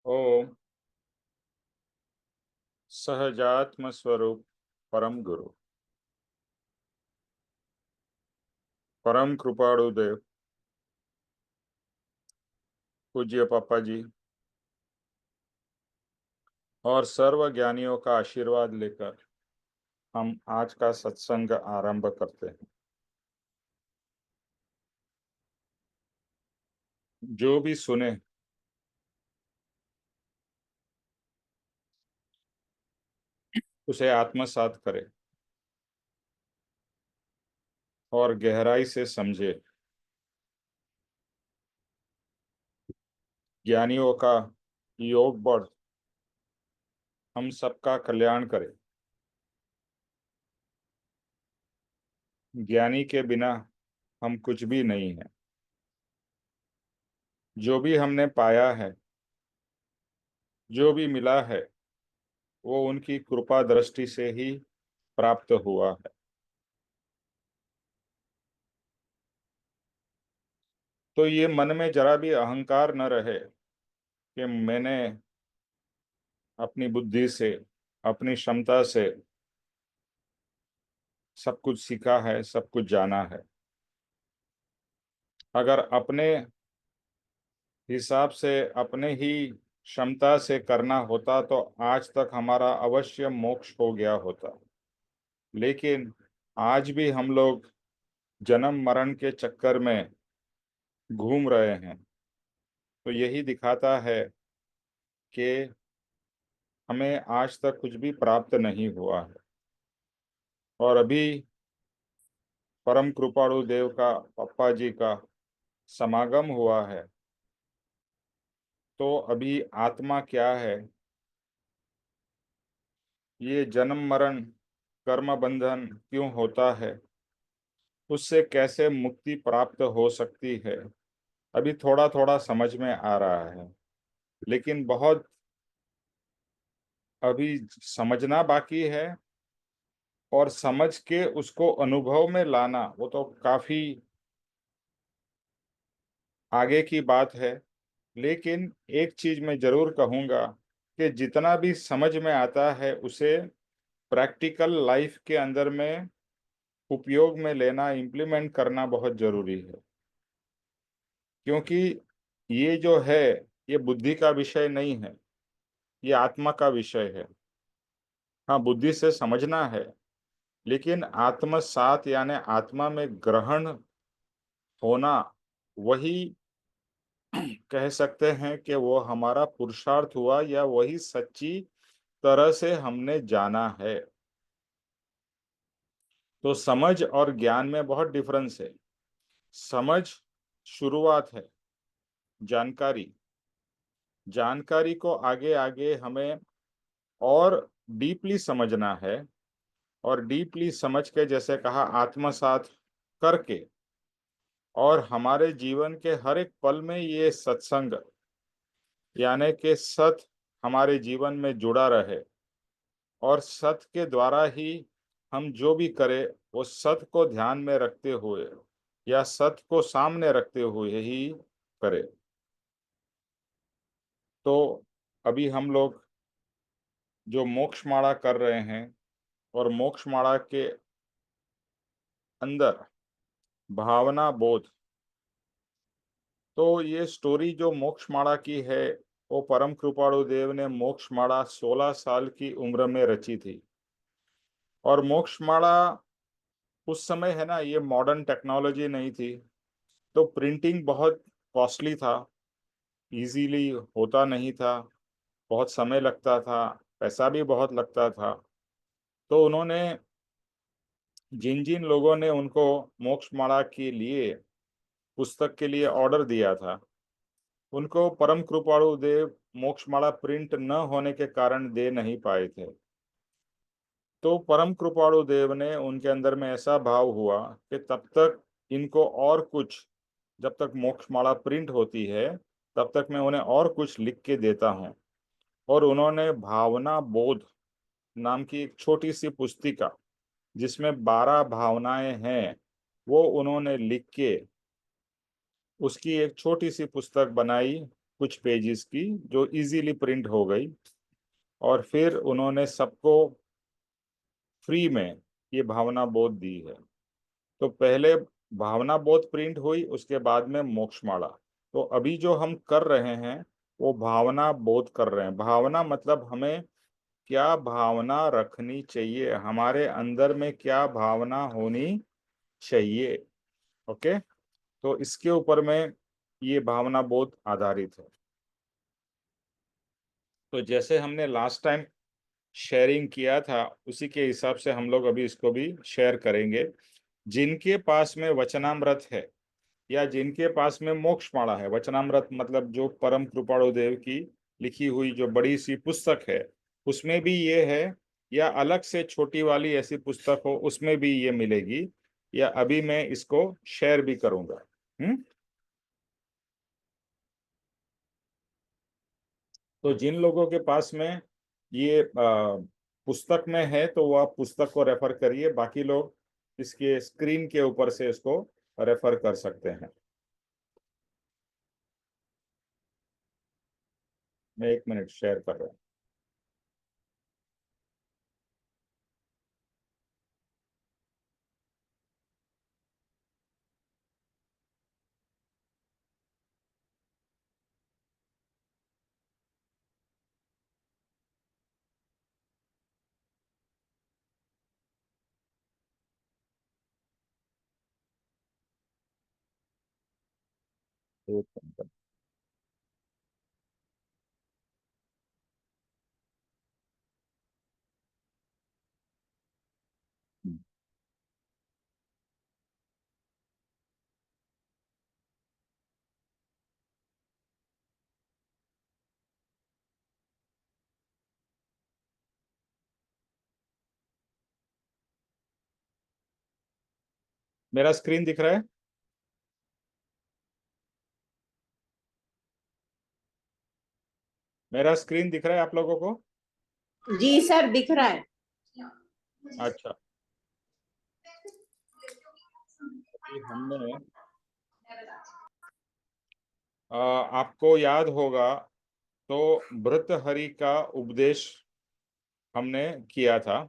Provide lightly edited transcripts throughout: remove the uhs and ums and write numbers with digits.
ओम सहजात्म स्वरूप परम गुरु परम कृपाणु देव पूज्य पापा जी और सर्व ज्ञानियों का आशीर्वाद लेकर हम आज का सत्संग आरंभ करते हैं। जो भी सुने उसे आत्मसात करे और गहराई से समझे। ज्ञानियों का योग बल हम सबका कल्याण करे। ज्ञानी के बिना हम कुछ भी नहीं है। जो भी हमने पाया है, जो भी मिला है, वो उनकी कृपा दृष्टि से ही प्राप्त हुआ है। तो ये मन में जरा भी अहंकार न रहे कि मैंने अपनी बुद्धि से, अपनी क्षमता से सब कुछ सीखा है, सब कुछ जाना है। अगर अपने हिसाब से, अपने ही क्षमता से करना होता तो आज तक हमारा अवश्य मोक्ष हो गया होता। लेकिन आज भी हम लोग जन्म मरण के चक्कर में घूम रहे हैं। तो यही दिखाता है कि हमें आज तक कुछ भी प्राप्त नहीं हुआ है। और अभी परम कृपाणु देव का, पप्पा जी का समागम हुआ है। तो अभी आत्मा क्या है, ये जन्म मरण कर्म बंधन क्यों होता है, उससे कैसे मुक्ति प्राप्त हो सकती है, अभी थोड़ा थोड़ा समझ में आ रहा है। लेकिन बहुत अभी समझना बाकी है, और समझ के उसको अनुभव में लाना वो तो काफी आगे की बात है। लेकिन एक चीज मैं जरूर कहूंगा कि जितना भी समझ में आता है उसे प्रैक्टिकल लाइफ के अंदर में उपयोग में लेना, इम्प्लीमेंट करना बहुत जरूरी है। क्योंकि ये जो है, ये बुद्धि का विषय नहीं है, ये आत्मा का विषय है। हाँ, बुद्धि से समझना है, लेकिन आत्मसात यानी आत्मा में ग्रहण होना, वही कह सकते हैं कि वो हमारा पुरुषार्थ हुआ, या वही सच्ची तरह से हमने जाना है। तो समझ और ज्ञान में बहुत डिफरेंस है। समझ शुरुआत है, जानकारी। जानकारी को आगे आगे हमें और डीपली समझना है, और डीपली समझ के, जैसे कहा, आत्मसात करके, और हमारे जीवन के हर एक पल में ये सत्संग यानी कि सत हमारे जीवन में जुड़ा रहे। और सत के द्वारा ही हम जो भी करें वो सत को ध्यान में रखते हुए या सत को सामने रखते हुए ही करें। तो अभी हम लोग जो मोक्ष माला कर रहे हैं, और मोक्ष माला के अंदर भावना बोध, तो ये स्टोरी जो मोक्ष माला की है, वो परम कृपाणु देव ने मोक्ष माला 16 साल की उम्र में रची थी। और मोक्ष माला उस समय, है ना, ये मॉडर्न टेक्नोलॉजी नहीं थी, तो प्रिंटिंग बहुत कॉस्टली था, इजीली होता नहीं था, बहुत समय लगता था, पैसा भी बहुत लगता था। तो उन्होंने, जिन जिन लोगों ने उनको मोक्ष माला के लिए, पुस्तक के लिए ऑर्डर दिया था, उनको परम कृपाणु देव मोक्ष माला प्रिंट न होने के कारण दे नहीं पाए थे। तो परम कृपाणु देव ने, उनके अंदर में ऐसा भाव हुआ कि तब तक इनको और कुछ, जब तक मोक्ष माला प्रिंट होती है तब तक मैं उन्हें और कुछ लिख के देता हूँ। और उन्होंने भावना बोध नाम की एक छोटी सी पुस्तिका, जिसमें 12 भावनाएं हैं, वो उन्होंने लिख के उसकी एक छोटी सी पुस्तक बनाई। कुछ पेजेस की जो इजीली प्रिंट हो गई, और फिर उन्होंने सबको फ्री में ये भावना बोध दी है। तो पहले भावना बोध प्रिंट हुई, उसके बाद में मोक्षमाला। तो अभी जो हम कर रहे हैं वो भावना बोध कर रहे हैं। भावना मतलब हमें क्या भावना रखनी चाहिए, हमारे अंदर में क्या भावना होनी चाहिए। ओके, तो इसके ऊपर में ये भावना बोध आधारित है। तो जैसे हमने लास्ट टाइम शेयरिंग किया था उसी के हिसाब से हम लोग अभी इसको भी शेयर करेंगे। जिनके पास में वचनामृत है या जिनके पास में मोक्षमाला है, वचनामृत मतलब जो परम कृपाणु देव की लिखी हुई जो बड़ी सी पुस्तक है उसमें भी ये है, या अलग से छोटी वाली ऐसी पुस्तक हो उसमें भी ये मिलेगी, या अभी मैं इसको शेयर भी करूंगा। तो जिन लोगों के पास में ये पुस्तक में है तो वह पुस्तक को रेफर करिए, बाकी लोग इसके स्क्रीन के ऊपर से इसको रेफर कर सकते हैं। मैं 1 मिनट शेयर कर रहा हूँ। एक मिनट। मेरा स्क्रीन दिख रहा है? मेरा स्क्रीन दिख रहा है आप लोगों को? जी सर, दिख रहा है। अच्छा, अभी हमने आपको याद होगा तो भृतहरि का उपदेश हमने किया था।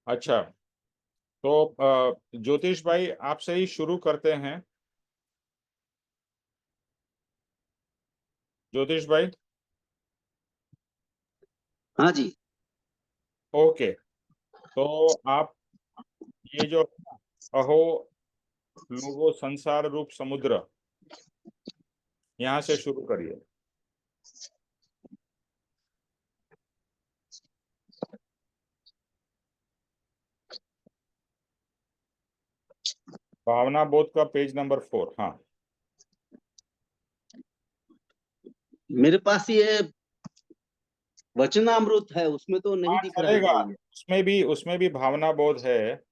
अच्छा, तो ज्योतिष भाई आपसे ही शुरू करते हैं। ज्योतिष भाई। हाँ जी। ओके, तो आप ये जो अहो लोगो संसार रूप समुद्र, यहाँ से शुरू करिए। भावना बोध का पेज नंबर 4। हाँ, मेरे पास ये वचनामृत है, उसमें तो नहीं हाँ दिख रहा चलेगा, है ये। उसमें भी भावना बोध है।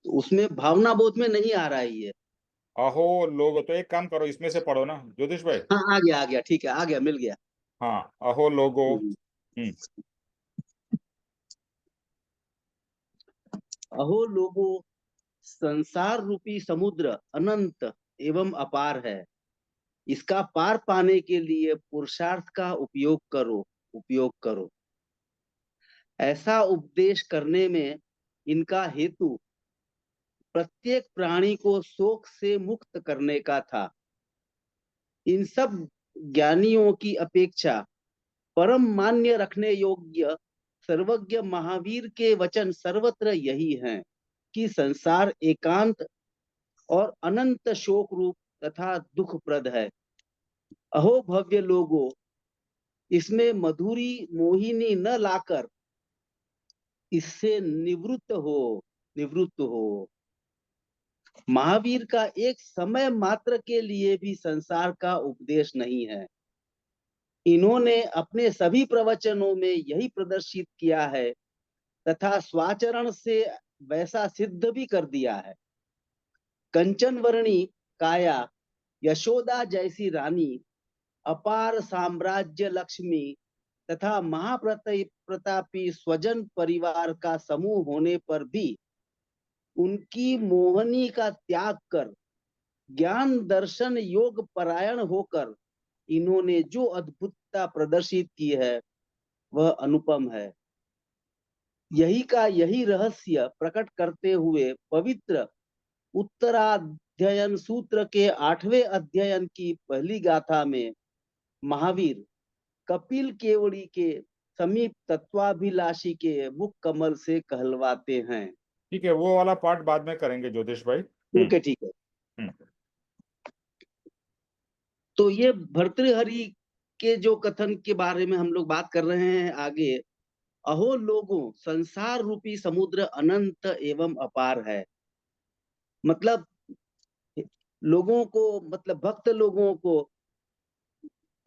उसमें भावना बोध में नहीं आ रहा है ये। अहो लोग, तो एक काम करो इसमें से पढ़ो ना ज्योतिष भाई। हाँ, आ गया, ठीक है, आ गया, मिल गया। हाँ, अहो लोगो। हम्म। हम्म। अहो लोगो, संसार रूपी समुद्र अनंत एवं अपार है। इसका पार पाने के लिए पुरुषार्थ का उपयोग करो। ऐसा उपदेश करने में इनका हेतु प्रत्येक प्राणी को शोक से मुक्त करने का था। इन सब ज्ञानियों की अपेक्षा परम मान्य रखने योग्य सर्वज्ञ महावीर के वचन सर्वत्र यही हैं कि संसार एकांत और अनंत शोक रूप तथा दुखप्रद है। अहो भव्य लोगो, इसमें मधुरी मोहिनी न लाकर इससे निवृत्त हो। महावीर का एक समय मात्र के लिए भी संसार का उपदेश नहीं है। इन्होंने अपने सभी प्रवचनों में यही प्रदर्शित किया है तथा स्वाचरण से वैसा सिद्ध भी कर दिया है। कंचन वर्णी काया, यशोदा जैसी रानी, अपार साम्राज्य लक्ष्मी तथा महाप्रतापी स्वजन परिवार का समूह होने पर भी उनकी मोहनी का त्याग कर ज्ञान दर्शन योग परायण होकर इन्होंने जो अद्भुतता प्रदर्शित की है वह अनुपम है। यही रहस्य प्रकट करते हुए पवित्र उत्तराध्ययन सूत्र के 8वें अध्ययन की पहली गाथा में महावीर कपिल केवड़ी के समीप तत्वाभिलाषी के मुख कमल से कहलवाते हैं। ठीक है, वो वाला पार्ट बाद में करेंगे ज्योतिष भाई। ओके, ठीक है। हम्म। तो ये भर्तृहरि के जो कथन के बारे में हम लोग बात कर रहे हैं आगे। अहो लोगों, संसार रूपी समुद्र अनंत एवं अपार है। मतलब लोगों को, मतलब भक्त लोगों को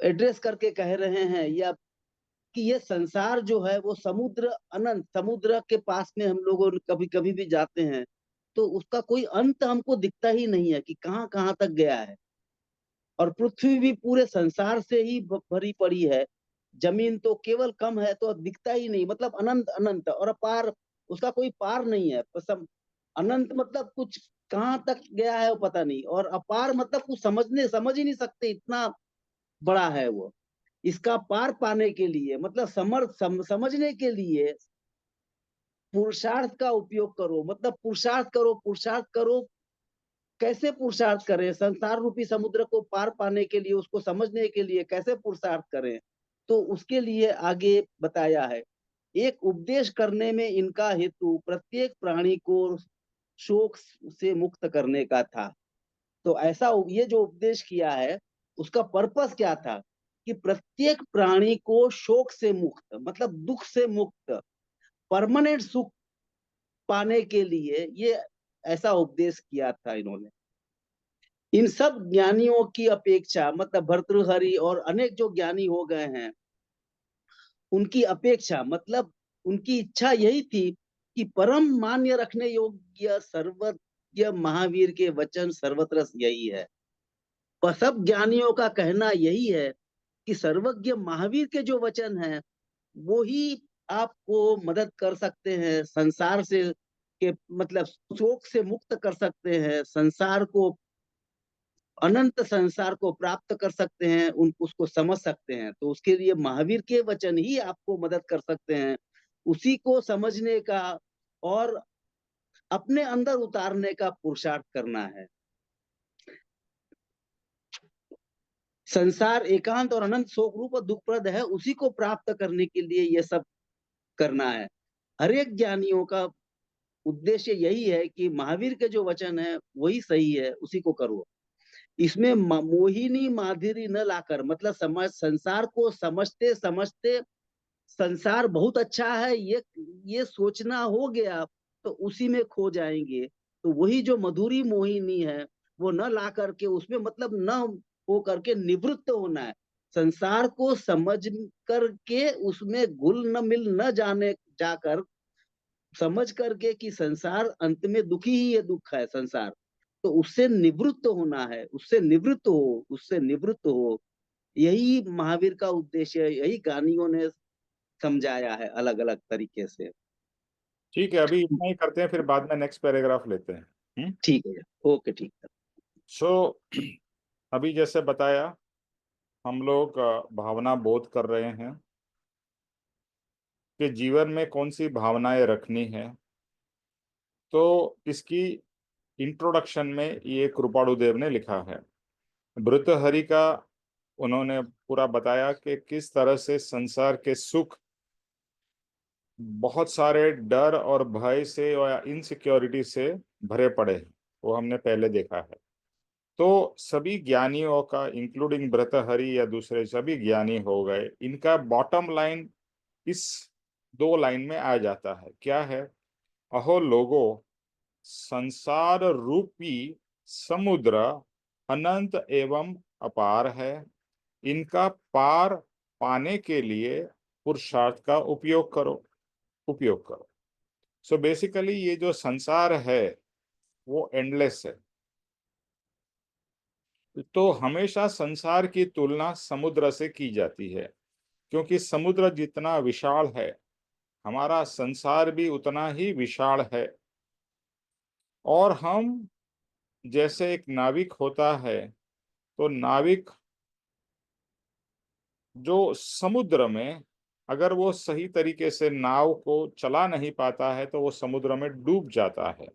एड्रेस करके कह रहे हैं या कि ये संसार जो है वो समुद्र अनंत, समुद्र के पास में हम लोग कभी कभी भी जाते हैं तो उसका कोई अंत हमको दिखता ही नहीं है कि कहाँ कहाँ तक गया है। और पृथ्वी भी पूरे संसार से ही भरी पड़ी है। जमीन तो केवल कम है तो दिखता ही नहीं, मतलब अनंत अनंत और अपार, उसका कोई पार नहीं है। अनंत मतलब कुछ कहाँ तक गया है वो पता नहीं, और अपार मतलब कुछ समझ ही नहीं सकते, इतना बड़ा है वो। इसका पार पाने के लिए मतलब समझने के लिए पुरुषार्थ का उपयोग करो। मतलब पुरुषार्थ करो। कैसे पुरुषार्थ करें? संसार रूपी समुद्र को पार पाने के लिए, उसको समझने के लिए कैसे पुरुषार्थ करें? तो उसके लिए आगे बताया है, एक उपदेश करने में इनका हेतु प्रत्येक प्राणी को शोक से मुक्त करने का था। तो ऐसा ये जो उपदेश किया है उसका पर्पस क्या था कि प्रत्येक प्राणी को शोक से मुक्त, मतलब दुख से मुक्त, परमानेंट सुख पाने के लिए ये ऐसा उपदेश किया था इन्होंने। इन सब ज्ञानियों की अपेक्षा, मतलब भर्तृहरि और अनेक जो ज्ञानी हो गए हैं उनकी अपेक्षा, मतलब उनकी इच्छा यही थी कि परम मान्य रखने योग्य सर्वज्ञ महावीर के वचन सर्वत्र यही है। और सब ज्ञानियों का कहना यही है कि सर्वज्ञ महावीर के जो वचन हैं वो ही आपको मदद कर सकते हैं संसार से, के मतलब शोक से मुक्त कर सकते हैं, संसार को, अनंत संसार को प्राप्त कर सकते हैं, उसको समझ सकते हैं। तो उसके लिए महावीर के वचन ही आपको मदद कर सकते हैं। उसी को समझने का और अपने अंदर उतारने का पुरुषार्थ करना है। संसार एकांत और अनंत शोक रूप और दुखप्रद है, उसी को प्राप्त करने के लिए ये सब करना है। हर एक ज्ञानियों का उद्देश्य यही है कि महावीर के जो वचन है वही सही है, उसी को करो। इसमें मोहिनी माधुरी न लाकर, मतलब संसार को समझते समझते संसार बहुत अच्छा है ये सोचना हो गया तो उसी में खो जाएंगे। तो वही जो मधुरी मोहिनी है वो न ला करके उसमें, मतलब न हो करके निवृत्त होना है। संसार को समझ करके उसमें घुल न मिल न जाने जाकर समझ करके कि संसार अंत में दुखी ही है, दुख है संसार, तो उससे निवृत्त होना है, उससे निवृत्त हो। यही महावीर का उद्देश्य है, यही ज्ञानियों ने समझाया है अलग अलग तरीके से। ठीक है, अभी इतना ही करते हैं, फिर बाद में नेक्स्ट पैराग्राफ लेते हैं। ठीक है, ओके, ठीक है। सो अभी जैसे बताया, हम लोग भावना बोध कर रहे हैं कि जीवन में कौन सी भावनाएं रखनी है। तो इसकी इंट्रोडक्शन में ये कृपाणु देव ने लिखा है। भर्तृहरि का उन्होंने पूरा बताया कि किस तरह से संसार के सुख बहुत सारे डर और भय से या इनसिक्योरिटी से भरे पड़े हैं, वो हमने पहले देखा है। तो सभी ज्ञानियों का, इंक्लूडिंग भर्तृहरि या दूसरे सभी ज्ञानी हो गए, इनका बॉटम लाइन इस दो लाइन में आ जाता है। क्या है? अहो लोगो, संसार रूपी समुद्र अनंत एवं अपार है। इनका पार पाने के लिए पुरुषार्थ का उपयोग करो। सो बेसिकली ये जो संसार है वो एंडलेस है। तो हमेशा संसार की तुलना समुद्र से की जाती है, क्योंकि समुद्र जितना विशाल है, हमारा संसार भी उतना ही विशाल है। और हम जैसे एक नाविक होता है, तो नाविक जो समुद्र में अगर वो सही तरीके से नाव को चला नहीं पाता है, तो वो समुद्र में डूब जाता है।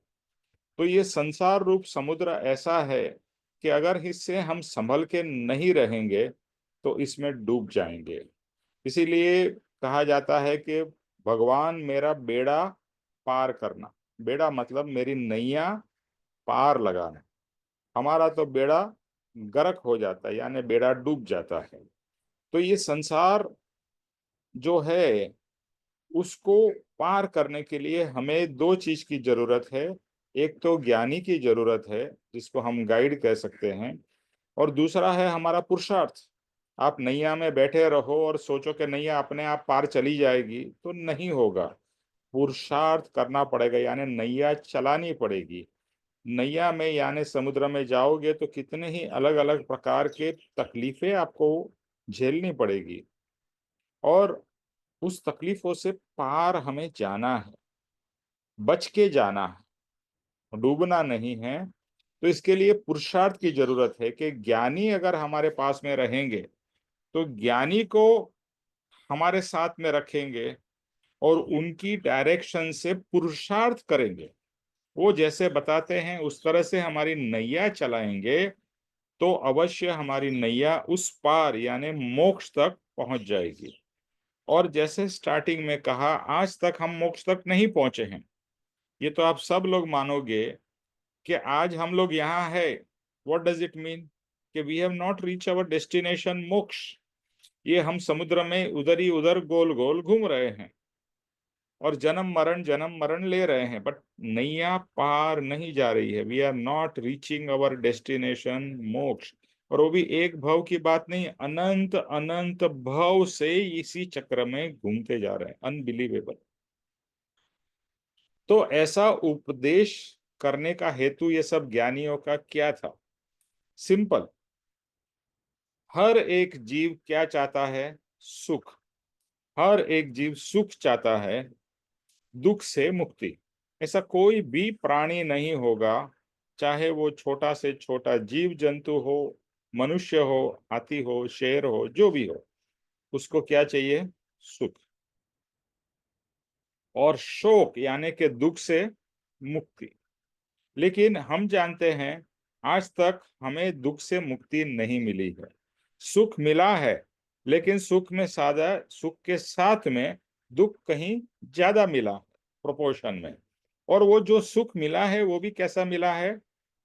तो ये संसार रूप समुद्र ऐसा है कि अगर इससे हम संभल के नहीं रहेंगे तो इसमें डूब जाएंगे। इसीलिए कहा जाता है कि भगवान मेरा बेड़ा पार करना। बेड़ा मतलब मेरी नैया पार लगाना। हमारा तो बेड़ा गर्क हो जाता है, यानी बेड़ा डूब जाता है। तो ये संसार जो है, उसको पार करने के लिए हमें दो चीज की जरूरत है। एक तो ज्ञानी की जरूरत है, जिसको हम गाइड कह सकते हैं, और दूसरा है हमारा पुरुषार्थ। आप नैया में बैठे रहो और सोचो कि नैया अपने आप पार चली जाएगी, तो नहीं होगा। पुरुषार्थ करना पड़ेगा, यानी नैया चलानी पड़ेगी। नैया में यानी समुद्र में जाओगे तो कितने ही अलग अलग प्रकार के तकलीफें आपको झेलनी पड़ेगी, और उस तकलीफों से पार हमें जाना है, बच के जाना है, डूबना नहीं है। तो इसके लिए पुरुषार्थ की जरूरत है कि ज्ञानी अगर हमारे पास में रहेंगे, तो ज्ञानी को हमारे साथ में रखेंगे और उनकी डायरेक्शन से पुरुषार्थ करेंगे। वो जैसे बताते हैं उस तरह से हमारी नैया चलाएंगे, तो अवश्य हमारी नैया उस पार यानी मोक्ष तक पहुंच जाएगी। और जैसे स्टार्टिंग में कहा, आज तक हम मोक्ष तक नहीं पहुंचे हैं। ये तो आप सब लोग मानोगे कि आज हम लोग यहाँ है। What does it mean? कि we have not reach our destination moksha. ये हम समुद्र में उधर ही उधर गोल गोल घूम रहे हैं और जन्म मरण ले रहे हैं, बट नैया पार नहीं जा रही है। We are not reaching our destination moksha. और वो भी एक भव की बात नहीं, अनंत अनंत भव से इसी चक्र में घूमते जा रहे हैं। अनबिलीवेबल। तो ऐसा उपदेश करने का हेतु ये सब ज्ञानियों का क्या था? सिंपल। हर एक जीव क्या चाहता है? सुख। हर एक जीव सुख चाहता है, दुख से मुक्ति। ऐसा कोई भी प्राणी नहीं होगा, चाहे वो छोटा से छोटा जीव जंतु हो, मनुष्य हो, हाथी हो, शेर हो, जो भी हो, उसको क्या चाहिए? सुख। और शोक यानी कि दुख से मुक्ति। लेकिन हम जानते हैं आज तक हमें दुख से मुक्ति नहीं मिली है। सुख मिला है, लेकिन सुख में सादा सुख के साथ में दुख कहीं ज्यादा मिला, प्रोपोर्शन में। और वो जो सुख मिला है वो भी कैसा मिला है?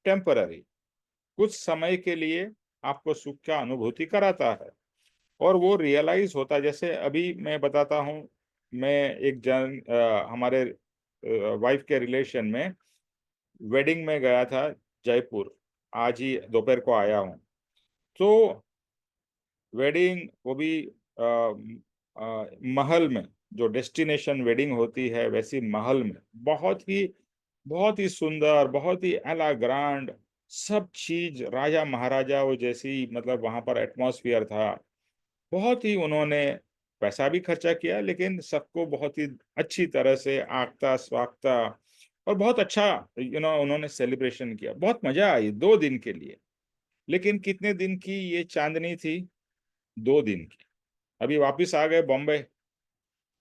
टेम्पररी। कुछ समय के लिए आपको सुख का अनुभूति कराता है, और वो रियलाइज होता है। जैसे अभी मैं बताता हूँ, मैं एक हमारे वाइफ के रिलेशन में वेडिंग में गया था, जयपुर। आज ही दोपहर को आया हूँ। तो वेडिंग वो भी महल में, जो डेस्टिनेशन वेडिंग होती है वैसी महल में, बहुत ही सुंदर, बहुत ही एला ग्रांड, सब चीज राजा महाराजा वो जैसी, मतलब वहां पर एटमॉस्फियर था। बहुत ही उन्होंने पैसा भी खर्चा किया, लेकिन सबको बहुत ही अच्छी तरह से आगता स्वागता, और बहुत अच्छा उन्होंने सेलिब्रेशन किया। बहुत मजा आई 2 दिन के लिए। लेकिन कितने दिन की ये चांदनी थी? 2 दिन की। अभी वापिस आ गए बॉम्बे।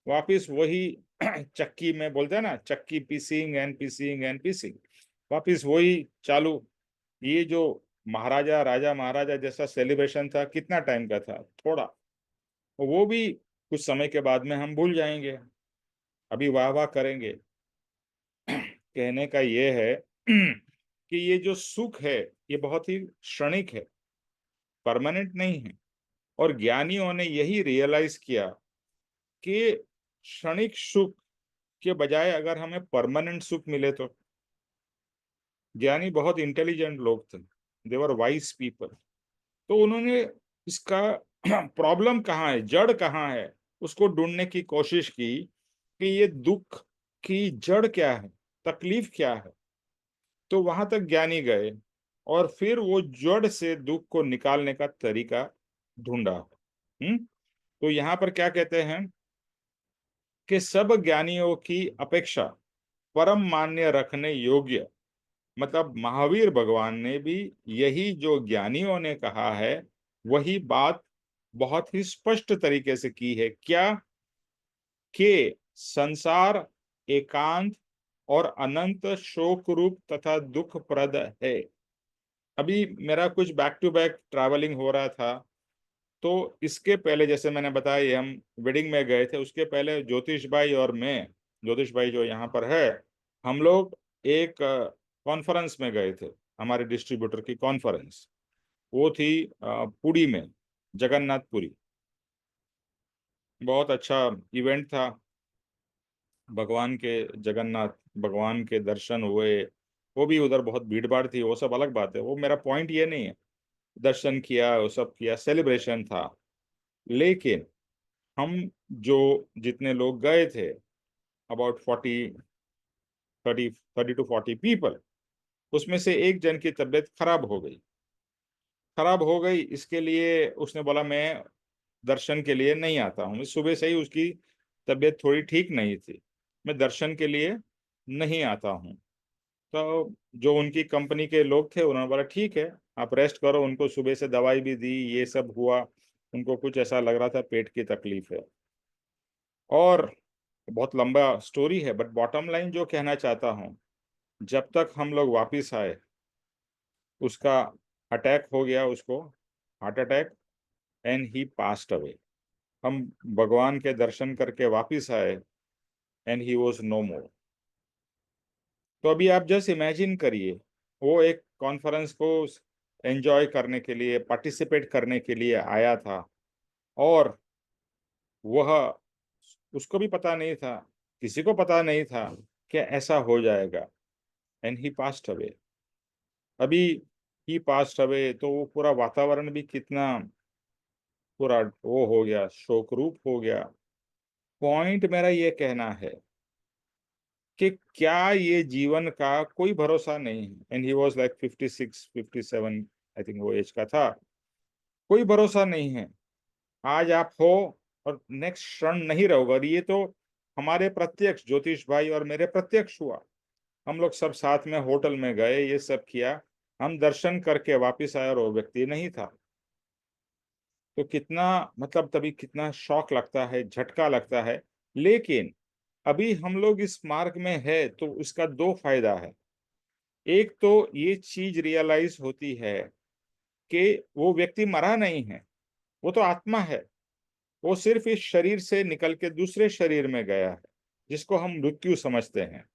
वापिस वही चक्की में, बोलते हैं ना, चक्की पीसिंग एंड पीसिंग एंड पीसिंग, वापिस वही चालू। ये जो महाराजा राजा महाराजा जैसा सेलिब्रेशन था, कितना टाइम का था? थोड़ा। वो भी कुछ समय के बाद में हम भूल जाएंगे। अभी वाह वाह करेंगे। कहने का ये है कि ये जो सुख है, ये बहुत ही क्षणिक है, परमानेंट नहीं है। और ज्ञानियों ने यही रियलाइज किया कि क्षणिक सुख के बजाय अगर हमें परमानेंट सुख मिले तो। ज्ञानी बहुत इंटेलिजेंट लोग थे, देवर वाइज पीपल। तो उन्होंने इसका प्रॉब्लम कहाँ है, जड़ कहाँ है, उसको ढूंढने की कोशिश की कि ये दुख की जड़ क्या है, तकलीफ क्या है। तो वहां तक ज्ञानी गए। और फिर वो जड़ से दुख को निकालने का तरीका ढूंढा। तो यहाँ पर क्या कहते हैं कि सब ज्ञानियों की अपेक्षा परम मान्य रखने योग्य, मतलब महावीर भगवान ने भी यही जो ज्ञानियों ने कहा है वही बात बहुत ही स्पष्ट तरीके से की है। क्या? कि संसार एकांत और अनंत शोक रूप तथा दुख प्रद है। अभी मेरा कुछ बैक टू बैक ट्रैवलिंग हो रहा था, तो इसके पहले जैसे मैंने बताया ये हम वेडिंग में गए थे, उसके पहले ज्योतिष भाई और मैं, ज्योतिष भाई जो यहाँ पर है, हम लोग एक कॉन्फ्रेंस में गए थे, हमारे डिस्ट्रीब्यूटर की कॉन्फ्रेंस। वो थी पुरी में, जगन्नाथपुरी। बहुत अच्छा इवेंट था। भगवान के जगन्नाथ भगवान के दर्शन हुए। वो भी उधर बहुत भीड़ भाड़ थी, वो सब अलग बात है, वो मेरा पॉइंट ये नहीं है। दर्शन किया, वो सब किया, सेलिब्रेशन था। लेकिन हम जो जितने लोग गए थे, अबाउट 30 to 40 पीपल, उसमें से एक जन की तबीयत खराब हो गई। खराब हो गई इसके लिए उसने बोला मैं दर्शन के लिए नहीं आता हूँ। सुबह से ही उसकी तबीयत थोड़ी ठीक नहीं थी, मैं दर्शन के लिए नहीं आता हूँ। तो जो उनकी कंपनी के लोग थे उन्होंने बोला ठीक है आप रेस्ट करो। उनको सुबह से दवाई भी दी, ये सब हुआ। उनको कुछ ऐसा लग रहा था पेट की तकलीफ है। और बहुत लंबा स्टोरी है, बट बॉटम लाइन जो कहना चाहता हूँ, जब तक हम लोग वापिस आए उसका अटैक हो गया, उसको heart attack, and he passed away. हम भगवान के दर्शन करके वापिस आए एंड ही वॉज नो मोर। तो अभी आप जस्ट इमेजिन करिए, वो एक कॉन्फ्रेंस को एंजॉय करने के लिए, पार्टिसिपेट करने के लिए आया था, और वह उसको भी पता नहीं था, किसी को पता नहीं था कि ऐसा हो जाएगा, एंड ही पास्ड अवे। अभी ही पास्ड अवे, तो वो पूरा वातावरण भी कितना पूरा वो हो गया, शोक रूप हो गया। पॉइंट मेरा ये कहना है कि क्या ये जीवन का कोई भरोसा नहीं है। And he was like 56 57, I think वो एज का था। कोई भरोसा नहीं है, आज आप हो और नेक्स्ट क्षण नहीं रहोगे। और ये तो हमारे प्रत्यक्ष, ज्योतिष भाई और मेरे प्रत्यक्ष हुआ। हम लोग सब साथ में होटल में गए, ये सब किया, हम दर्शन करके वापिस आए और वो व्यक्ति नहीं था। तो कितना, मतलब तभी कितना शॉक लगता है, झटका लगता है। लेकिन अभी हम लोग इस मार्ग में है तो उसका दो फायदा है। एक तो ये चीज रियलाइज होती है कि वो व्यक्ति मरा नहीं है, वो तो आत्मा है। वो सिर्फ इस शरीर से निकल के दूसरे शरीर में गया है, जिसको हम मृत्यु समझते हैं।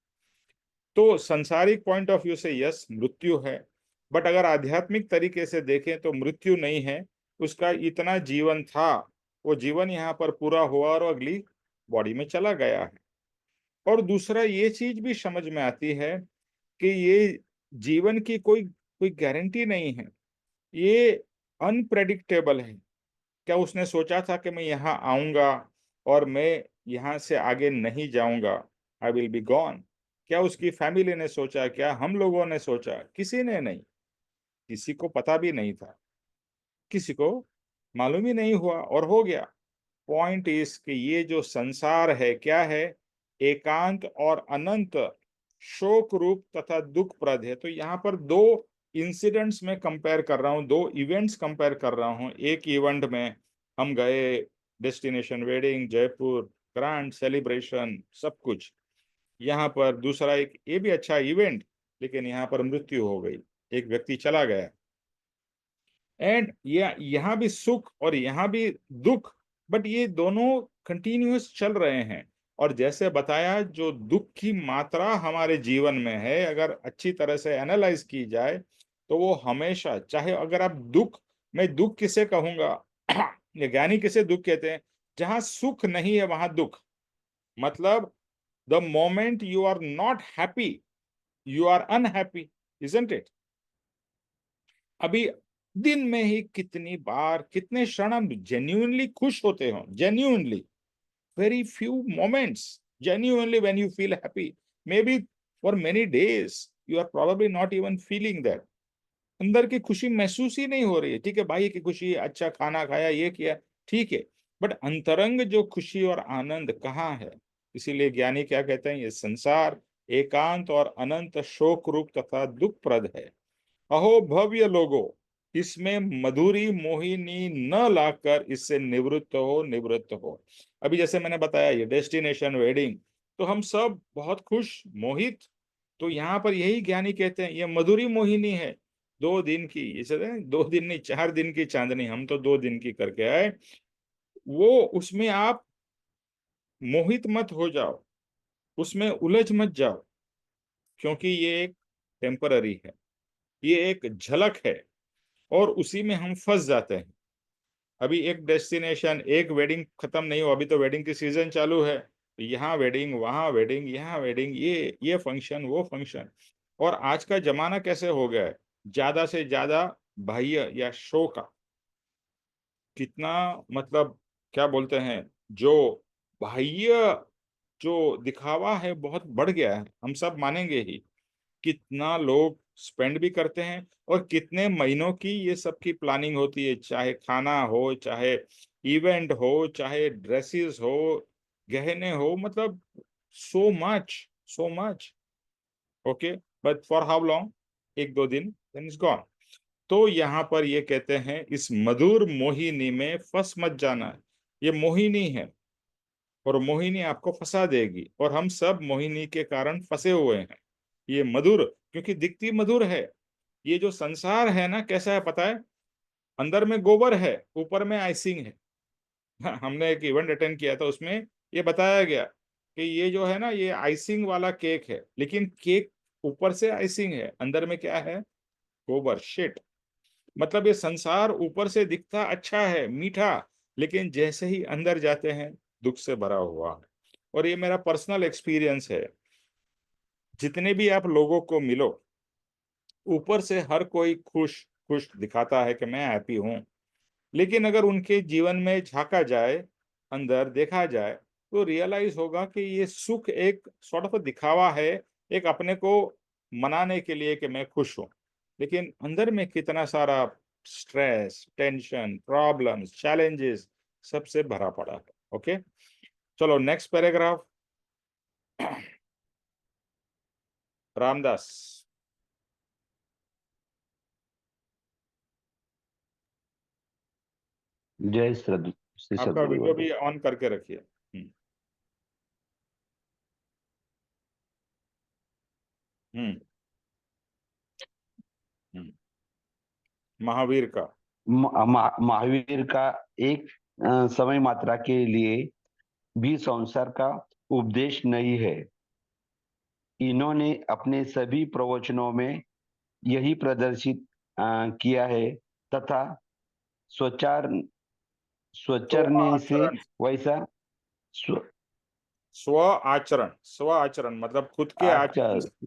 तो संसारिक पॉइंट ऑफ व्यू से यस मृत्यु है, बट अगर आध्यात्मिक तरीके से देखें तो मृत्यु नहीं है। उसका इतना जीवन था, वो जीवन यहाँ पर पूरा हुआ और वो अगली बॉडी में चला गया है। और दूसरा ये चीज भी समझ में आती है कि ये जीवन की कोई कोई गारंटी नहीं है, ये अनप्रेडिक्टेबल है। क्या उसने सोचा था कि मैं यहाँ आऊंगा और मैं यहाँ से आगे नहीं जाऊंगा, आई विल बी गॉन? क्या उसकी फैमिली ने सोचा? क्या हम लोगों ने सोचा? किसी ने नहीं। किसी को पता भी नहीं था, किसी को मालूम ही नहीं हुआ और हो गया। पॉइंट इज कि ये जो संसार है क्या है? एकांत और अनंत शोक रूप तथा दुख प्रद है। तो यहाँ पर दो इंसिडेंट्स में कंपेयर कर रहा हूँ, दो इवेंट्स कंपेयर कर रहा हूँ। एक इवेंट में हम गए, destination wedding, Jaipur, grand celebration, सब कुछ। यहाँ पर दूसरा एक ये भी अच्छा इवेंट, लेकिन यहाँ पर मृत्यु हो गई, एक व्यक्ति चला गया। एंड ये यहाँ भी सुख और यहाँ भी दुख, बट ये दोनों कंटिन्यूअस चल रहे हैं। और जैसे बताया, जो दुख की मात्रा हमारे जीवन में है, अगर अच्छी तरह से एनालाइज की जाए तो वो हमेशा, चाहे अगर आप दुख, मैं दुख किसे कहूंगा ये ज्ञानी किसे दुख कहते हैं? जहां सुख नहीं है वहां दुख। मतलब the moment you are not happy, you are unhappy, isn't it? अभी दिन में ही कितनी बार, कितने क्षण हम जेन्युइनली खुश होते हो, genuinely, very few moments genuinely when you feel happy. Maybe for many days you are probably not even feeling that. अंदर की खुशी महसूस ही नहीं हो रही है। ठीक है, बाह्य की खुशी, अच्छा खाना खाया, ये किया, ठीक है, बट अंतरंग जो खुशी और आनंद कहाँ है? इसीलिए ज्ञानी क्या कहते हैं, ये संसार एकांत और अनंत शोक रूप तथा दुखप्रद है। अहो भव्य लोगो, इसमें मधुरी मोहिनी न लाकर इससे निवृत्त हो, निवृत्त हो। अभी जैसे मैंने बताया ये डेस्टिनेशन वेडिंग, तो हम सब बहुत खुश, मोहित। तो यहाँ पर यही ज्ञानी कहते हैं ये मधुरी मोहिनी है, 2 दिन की, इसे 2 दिन नहीं 4 दिन की चांदनी, हम तो 2 दिन की करके आए। वो उसमें आप मोहित मत हो जाओ, उसमें उलझ मत जाओ, क्योंकि ये एक टेम्पररी है, ये एक झलक है, और उसी में हम फंस जाते हैं। अभी एक डेस्टिनेशन, एक वेडिंग खत्म नहीं हो, अभी तो वेडिंग की सीजन चालू है, तो यहाँ वेडिंग, वहां वेडिंग, यहाँ वेडिंग, ये फंक्शन, वो फंक्शन। और आज का जमाना कैसे हो गया है, ज्यादा से ज्यादा बाह्य या शो का कितना, मतलब क्या बोलते हैं, जो बाह्य जो दिखावा है बहुत बढ़ गया है, हम सब मानेंगे ही। कितना लोग स्पेंड भी करते हैं, और कितने महीनों की ये सब की प्लानिंग होती है, चाहे खाना हो, चाहे इवेंट हो, चाहे ड्रेसेस हो, गहने हो, मतलब so much, so much. Okay, but for how long? 1-2 दिन, देन इज गॉन। तो यहाँ पर ये कहते हैं इस मधुर मोहिनी में फंस मत जाना। ये मोहिनी है, और मोहिनी आपको फंसा देगी, और हम सब मोहिनी के कारण फंसे हुए हैं। ये मधुर, क्योंकि दिखती मधुर है। ये जो संसार है ना, कैसा है पता है? अंदर में गोबर है, ऊपर में आइसिंग है। हमने एक इवेंट अटेंड किया था, उसमें ये बताया गया कि ये जो है ना, ये आइसिंग वाला केक है, लेकिन केक ऊपर से आइसिंग है, अंदर में क्या है? गोबर, शिट। मतलब ये संसार ऊपर से दिखता अच्छा है, मीठा, लेकिन जैसे ही अंदर जाते हैं, दुख से भरा हुआ है। और ये मेरा पर्सनल एक्सपीरियंस है। जितने भी आप लोगों को मिलो, ऊपर से हर कोई खुश खुश दिखाता है कि मैं हैप्पी हूं, लेकिन अगर उनके जीवन में झांका जाए, अंदर देखा जाए, तो रियलाइज होगा कि ये सुख एक सॉर्ट ऑफ दिखावा है, एक अपने को मनाने के लिए कि मैं खुश हूं, लेकिन अंदर में कितना सारा स्ट्रेस, टेंशन, प्रॉब्लम्स, चैलेंजेस सबसे भरा पड़ा है। ओके, चलो नेक्स्ट पैराग्राफ। रामदास, जय श्री आपका सद्गुरु वीडियो गुरुदेव। भी ऑन करके रखिए। हम्म। हम्म। महावीर का। महावीर का एक समय मात्रा के लिए भी संसार का उपदेश नहीं है। इन्होंने अपने सभी प्रवचनों में यही प्रदर्शित किया है, तथा स्वचार स्व स्वचरने से आचरण, वैसा स्व स्व आचरण, स्व आचरण मतलब खुद के अच्छा आचरण।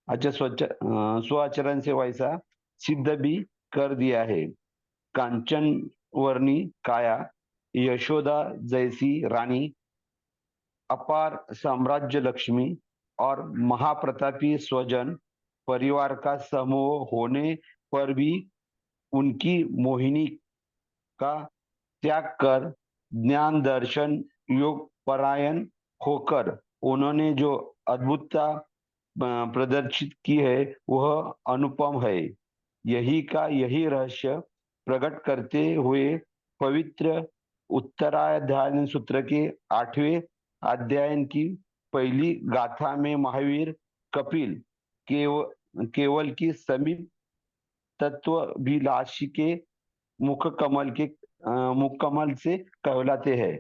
अच्छा स्व आचरण से वैसा सिद्ध भी कर दिया है। कांचन वर्णी काया, यशोदा जैसी रानी, अपार साम्राज्य लक्ष्मी और महाप्रतापी स्वजन परिवार का समूह होने पर भी उनकी मोहिनी का त्याग कर ज्ञान दर्शन योग परायण होकर उन्होंने जो अद्भुतता प्रदर्शित की है वह अनुपम है। यही रहस्य प्रकट करते हुए पवित्र उत्तराध्याय सूत्र के 8वें अध्याय की पहली गाथा में महावीर कपिल केवल की समीप तत्वभिलाषी के मुख कमल से कहलाते हैं।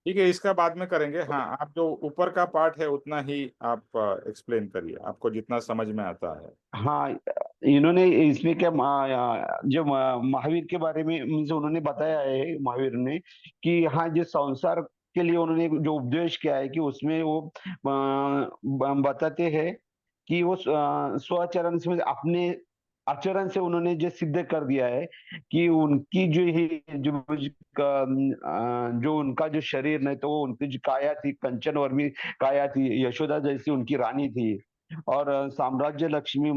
ठीक है, इसका बाद में करेंगे। हाँ, आप जो ऊपर का पार्ट है उतना ही आप एक्सप्लेन करिए, आपको जितना समझ में आता है। हाँ, इन्होंने इसमें क्या जो महावीर के बारे में मीन्स उन्होंने बताया है महावीर ने कि हाँ, जो संसार के लिए उन्होंने जो उपदेश किया है कि उसमें वो बताते हैं कि वो स्वचरण से मतलब अपने आचरण से उन्होंने जो सिद्ध कर दिया है कि उनकी जो ही जो उनका जो शरीर नहीं तो वो उनकी जो काया थी कंचन वर्मी काया थी, यशोदा जैसी उनकी रानी थी। और साम्राज्य लक्ष्मी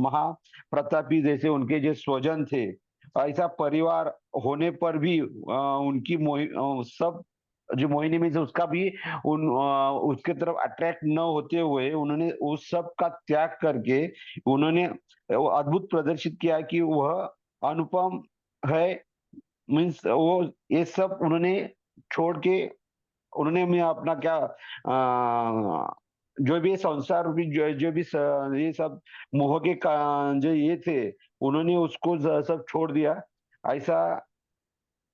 महाप्रतापी जैसे उनके जो स्वजन थे, ऐसा परिवार होने पर भी उनकी सब जो मोहिनी में से उसका भी उसके तरफ अट्रैक्ट न होते हुए उन्होंने उस सब का त्याग करके उन्होंने वो अद्भुत प्रदर्शित किया कि वह अनुपम है। मीन्स वो ये सब उन्होंने छोड़ के उन्होंने मैं अपना क्या जो भी संसार भी जो भी ये सब मोह के जो ये थे उन्होंने उसको सब छोड़ दिया, ऐसा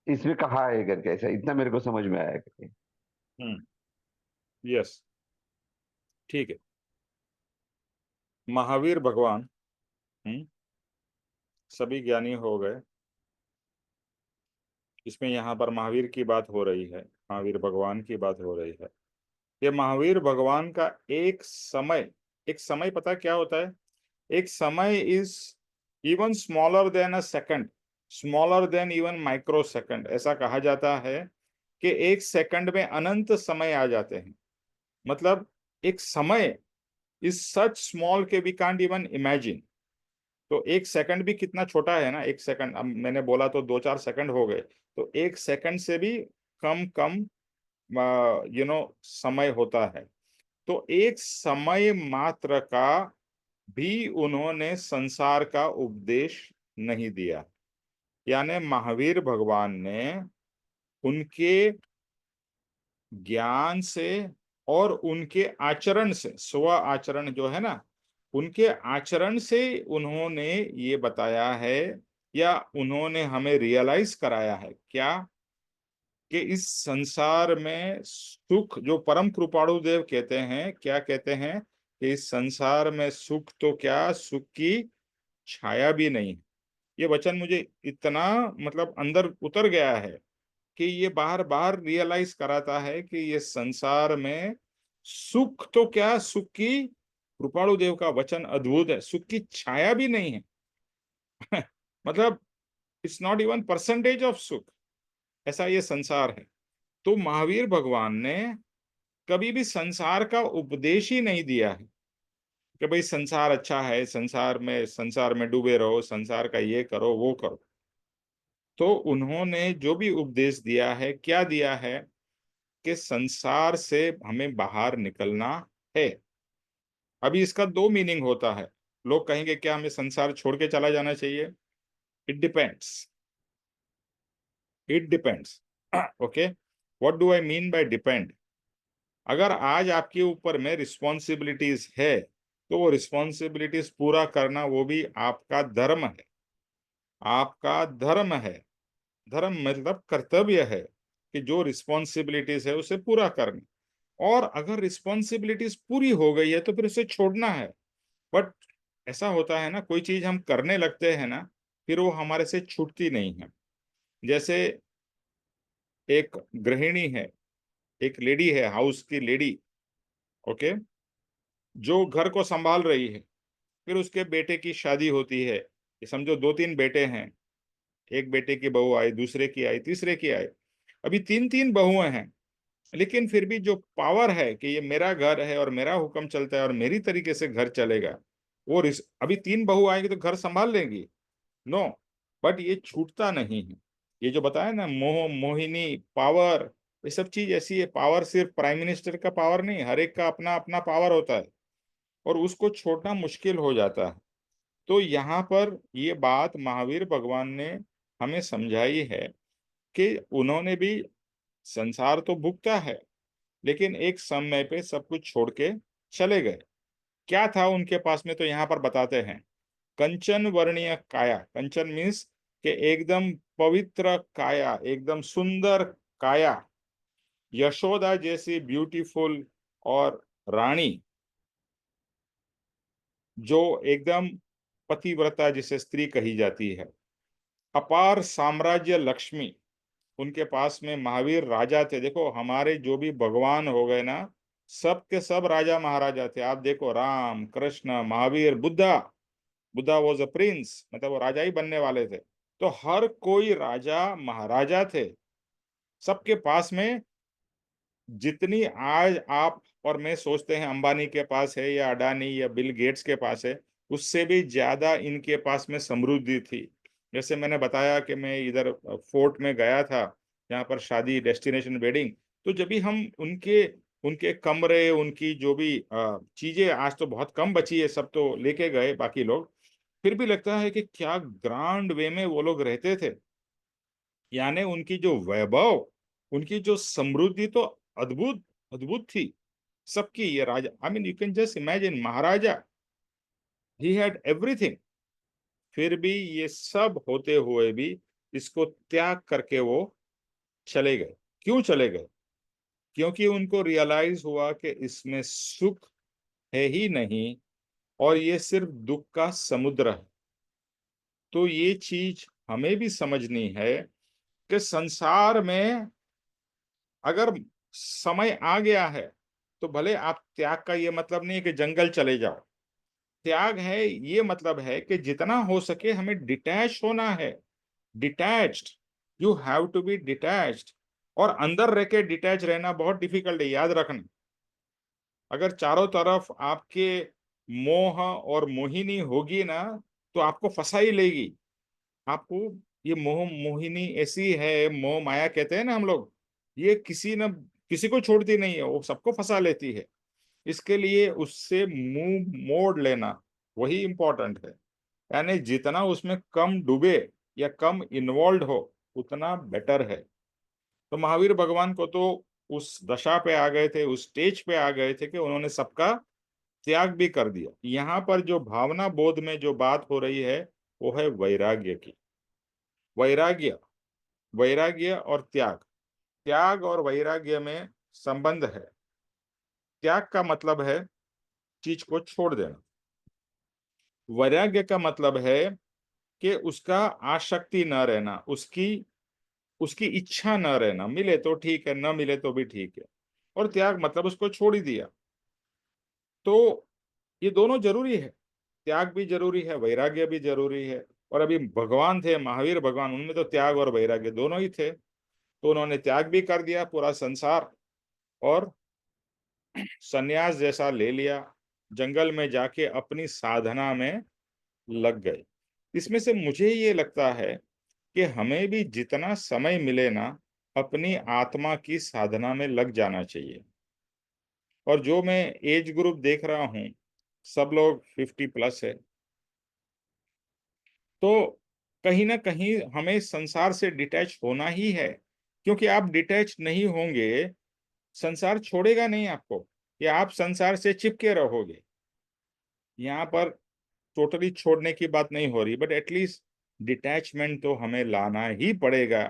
इसमें कहा है करके, ऐसा इतना मेरे को समझ में आया करके। यस, ठीक है। महावीर भगवान, सभी ज्ञानी हो गए, इसमें यहाँ पर महावीर की बात हो रही है, महावीर भगवान की बात हो रही है। ये महावीर भगवान का एक समय पता क्या होता है? एक समय is even smaller than a second, smaller than even micro second. ऐसा कहा जाता है कि एक सेकंड में अनंत समय आ जाते हैं। मतलब एक समय इज सच स्मॉल के वी कांट इवन इमेजिन। तो एक सेकंड भी कितना छोटा है ना, एक सेकंड, अब मैंने बोला तो 2-4 सेकंड हो गए, तो एक सेकंड से भी कम समय होता है। तो एक समय मात्र का भी उन्होंने संसार का उपदेश नहीं दिया। यानी महावीर भगवान ने उनके ज्ञान से और उनके आचरण से, स्व आचरण जो है ना, उनके आचरण से उन्होंने ये बताया है या उन्होंने हमें रियलाइज कराया है क्या, कि इस संसार में सुख, जो परम कृपाणु देव कहते हैं, क्या कहते हैं कि इस संसार में सुख तो क्या, सुख की छाया भी नहीं। ये वचन मुझे इतना मतलब अंदर उतर गया है कि ये बार बार रियलाइज कराता है कि ये संसार में सुख तो क्या, सुख की, कृपाणु देव का वचन अद्भुत है, सुख की छाया भी नहीं है। मतलब it's not even percentage of सुख, ऐसा ये संसार है। तो महावीर भगवान ने कभी भी संसार का उपदेश ही नहीं दिया है कि भाई संसार अच्छा है, संसार में डूबे रहो, संसार का ये करो वो करो। तो उन्होंने जो भी उपदेश दिया है, क्या दिया है कि संसार से हमें बाहर निकलना है। अभी इसका दो मीनिंग होता है। लोग कहेंगे क्या हमें संसार छोड़ के चला जाना चाहिए? It depends, it depends. Okay, what do I mean by depend? अगर आज आपके ऊपर में रिस्पॉन्सिबिलिटीज है तो वो रिस्पॉन्सिबिलिटीज पूरा करना वो भी आपका धर्म है, आपका धर्म है। धर्म मतलब कर्तव्य है कि जो रिस्पॉन्सिबिलिटीज है उसे पूरा करना। और अगर रिस्पॉन्सिबिलिटीज पूरी हो गई है तो फिर उसे छोड़ना है। बट ऐसा होता है ना, कोई चीज हम करने लगते हैं ना, फिर वो हमारे से छूटती नहीं है। जैसे एक गृहिणी है, एक लेडी है, हाउस की लेडी, ओके, जो घर को संभाल रही है। फिर उसके बेटे की शादी होती है, ये समझो 2-3 बेटे हैं, एक बेटे की बहू आई, दूसरे की आई, तीसरे की आई, अभी 3-3 बहुएं हैं। लेकिन फिर भी जो पावर है कि ये मेरा घर है और मेरा हुक्म चलता है और मेरी तरीके से घर चलेगा, वो अभी 3 बहू आएंगी तो घर संभाल लेंगी? नो। बट ये छूटता नहीं है। ये जो बताया ना, मोहिनी पावर, ये सब चीज ऐसी है। पावर सिर्फ प्राइम मिनिस्टर का पावर नहीं, हर एक का अपना अपना पावर होता है और उसको छोड़ना मुश्किल हो जाता है। तो यहाँ पर ये बात महावीर भगवान ने हमें समझाई है कि उन्होंने भी संसार तो भुगता है, लेकिन एक समय पे सब कुछ छोड़ के चले गए। क्या था उनके पास में? तो यहाँ पर बताते हैं, कंचन वर्णीय काया। कंचन मीन्स के एकदम पवित्र काया, एकदम सुंदर काया, यशोदा जैसी ब्यूटीफुल और रानी, जो एकदम पतिव्रता जिसे स्त्री कही जाती है, अपार साम्राज्य लक्ष्मी, उनके पास में महावीर राजा थे। देखो हमारे जो भी भगवान हो गए ना, सब के सब राजा महाराजा थे। आप देखो Ram, Krishna, Mahavir, Buddha, Buddha was a prince, मतलब वो राजा ही बनने वाले थे। तो हर कोई राजा महाराजा थे, सबके पास में जितनी आज आप और मैं सोचते हैं अंबानी के पास है या अडानी या बिल गेट्स के पास है, उससे भी ज्यादा इनके पास में समृद्धि थी। जैसे मैंने बताया कि मैं इधर फोर्ट में गया था, यहाँ पर शादी डेस्टिनेशन वेडिंग, तो जब भी हम उनके उनके कमरे, उनकी जो भी चीजें, आज तो बहुत कम बची है, सब तो लेके गए बाकी लोग, फिर भी लगता है कि क्या ग्रांड वे में वो लोग रहते थे। यानी उनकी जो वैभव, उनकी जो समृद्धि तो अद्भुत अद्भुत थी सबकी। ये राजा, I mean you can just imagine, महाराजा, ही हैड एवरीथिंग। फिर भी ये सब होते हुए भी इसको त्याग करके वो चले गए। क्यों चले गए? क्योंकि उनको रियलाइज हुआ कि इसमें सुख है ही नहीं, और ये सिर्फ दुख का समुद्र है। तो ये चीज हमें भी समझनी है कि संसार में अगर समय आ गया है, तो भले आप त्याग का ये मतलब नहीं है कि जंगल चले जाओ। त्याग है ये मतलब है कि जितना हो सके हमें डिटैच होना है। Detached, you have to be detached. और अंदर रह के डिटैच रहना बहुत डिफिकल्ट है, याद रखना। अगर चारों तरफ आपके मोह और मोहिनी होगी ना, तो आपको फंसा ही लेगी। आपको, ये मोह मोहिनी ऐसी है, मोह माया कहते हैं ना हम लोग, ये किसी न किसी को छोड़ती नहीं है, वो सबको फंसा लेती है। इसके लिए उससे मुंह मोड़ लेना वही इंपॉर्टेंट है। यानी जितना उसमें कम डूबे या कम इन्वॉल्व हो, उतना बेटर है। तो महावीर भगवान को तो उस दशा पे आ गए थे, उस स्टेज पे आ गए थे कि उन्होंने सबका त्याग भी कर दिया। यहाँ पर जो भावना बोध में जो बात हो रही है, वो है वैराग्य की। वैराग्य, वैराग्य और त्याग, त्याग और वैराग्य में संबंध है। त्याग का मतलब है चीज को छोड़ देना। वैराग्य का मतलब है कि उसका आसक्ति न रहना, उसकी उसकी इच्छा न रहना। मिले तो ठीक है, न मिले तो भी ठीक है। और त्याग मतलब उसको छोड़ ही दिया। तो ये दोनों जरूरी है, त्याग भी जरूरी है, वैराग्य भी जरूरी है। और अभी भगवान थे, महावीर भगवान, उनमें तो त्याग और वैराग्य दोनों ही थे। तो उन्होंने त्याग भी कर दिया पूरा संसार, और सन्यास जैसा ले लिया, जंगल में जाके अपनी साधना में लग गए। इसमें से मुझे ये लगता है कि हमें भी जितना समय मिले ना, अपनी आत्मा की साधना में लग जाना चाहिए। और जो मैं एज ग्रुप देख रहा हूँ, सब लोग 50+ है। तो कहीं ना कहीं हमें संसार से डिटैच होना ही है। क्योंकि आप डिटैच नहीं होंगे, संसार छोड़ेगा नहीं आपको, या आप संसार से चिपके रहोगे। यहाँ पर टोटली छोड़ने की बात नहीं हो रही, बट एटलीस्ट डिटैचमेंट तो हमें लाना ही पड़ेगा।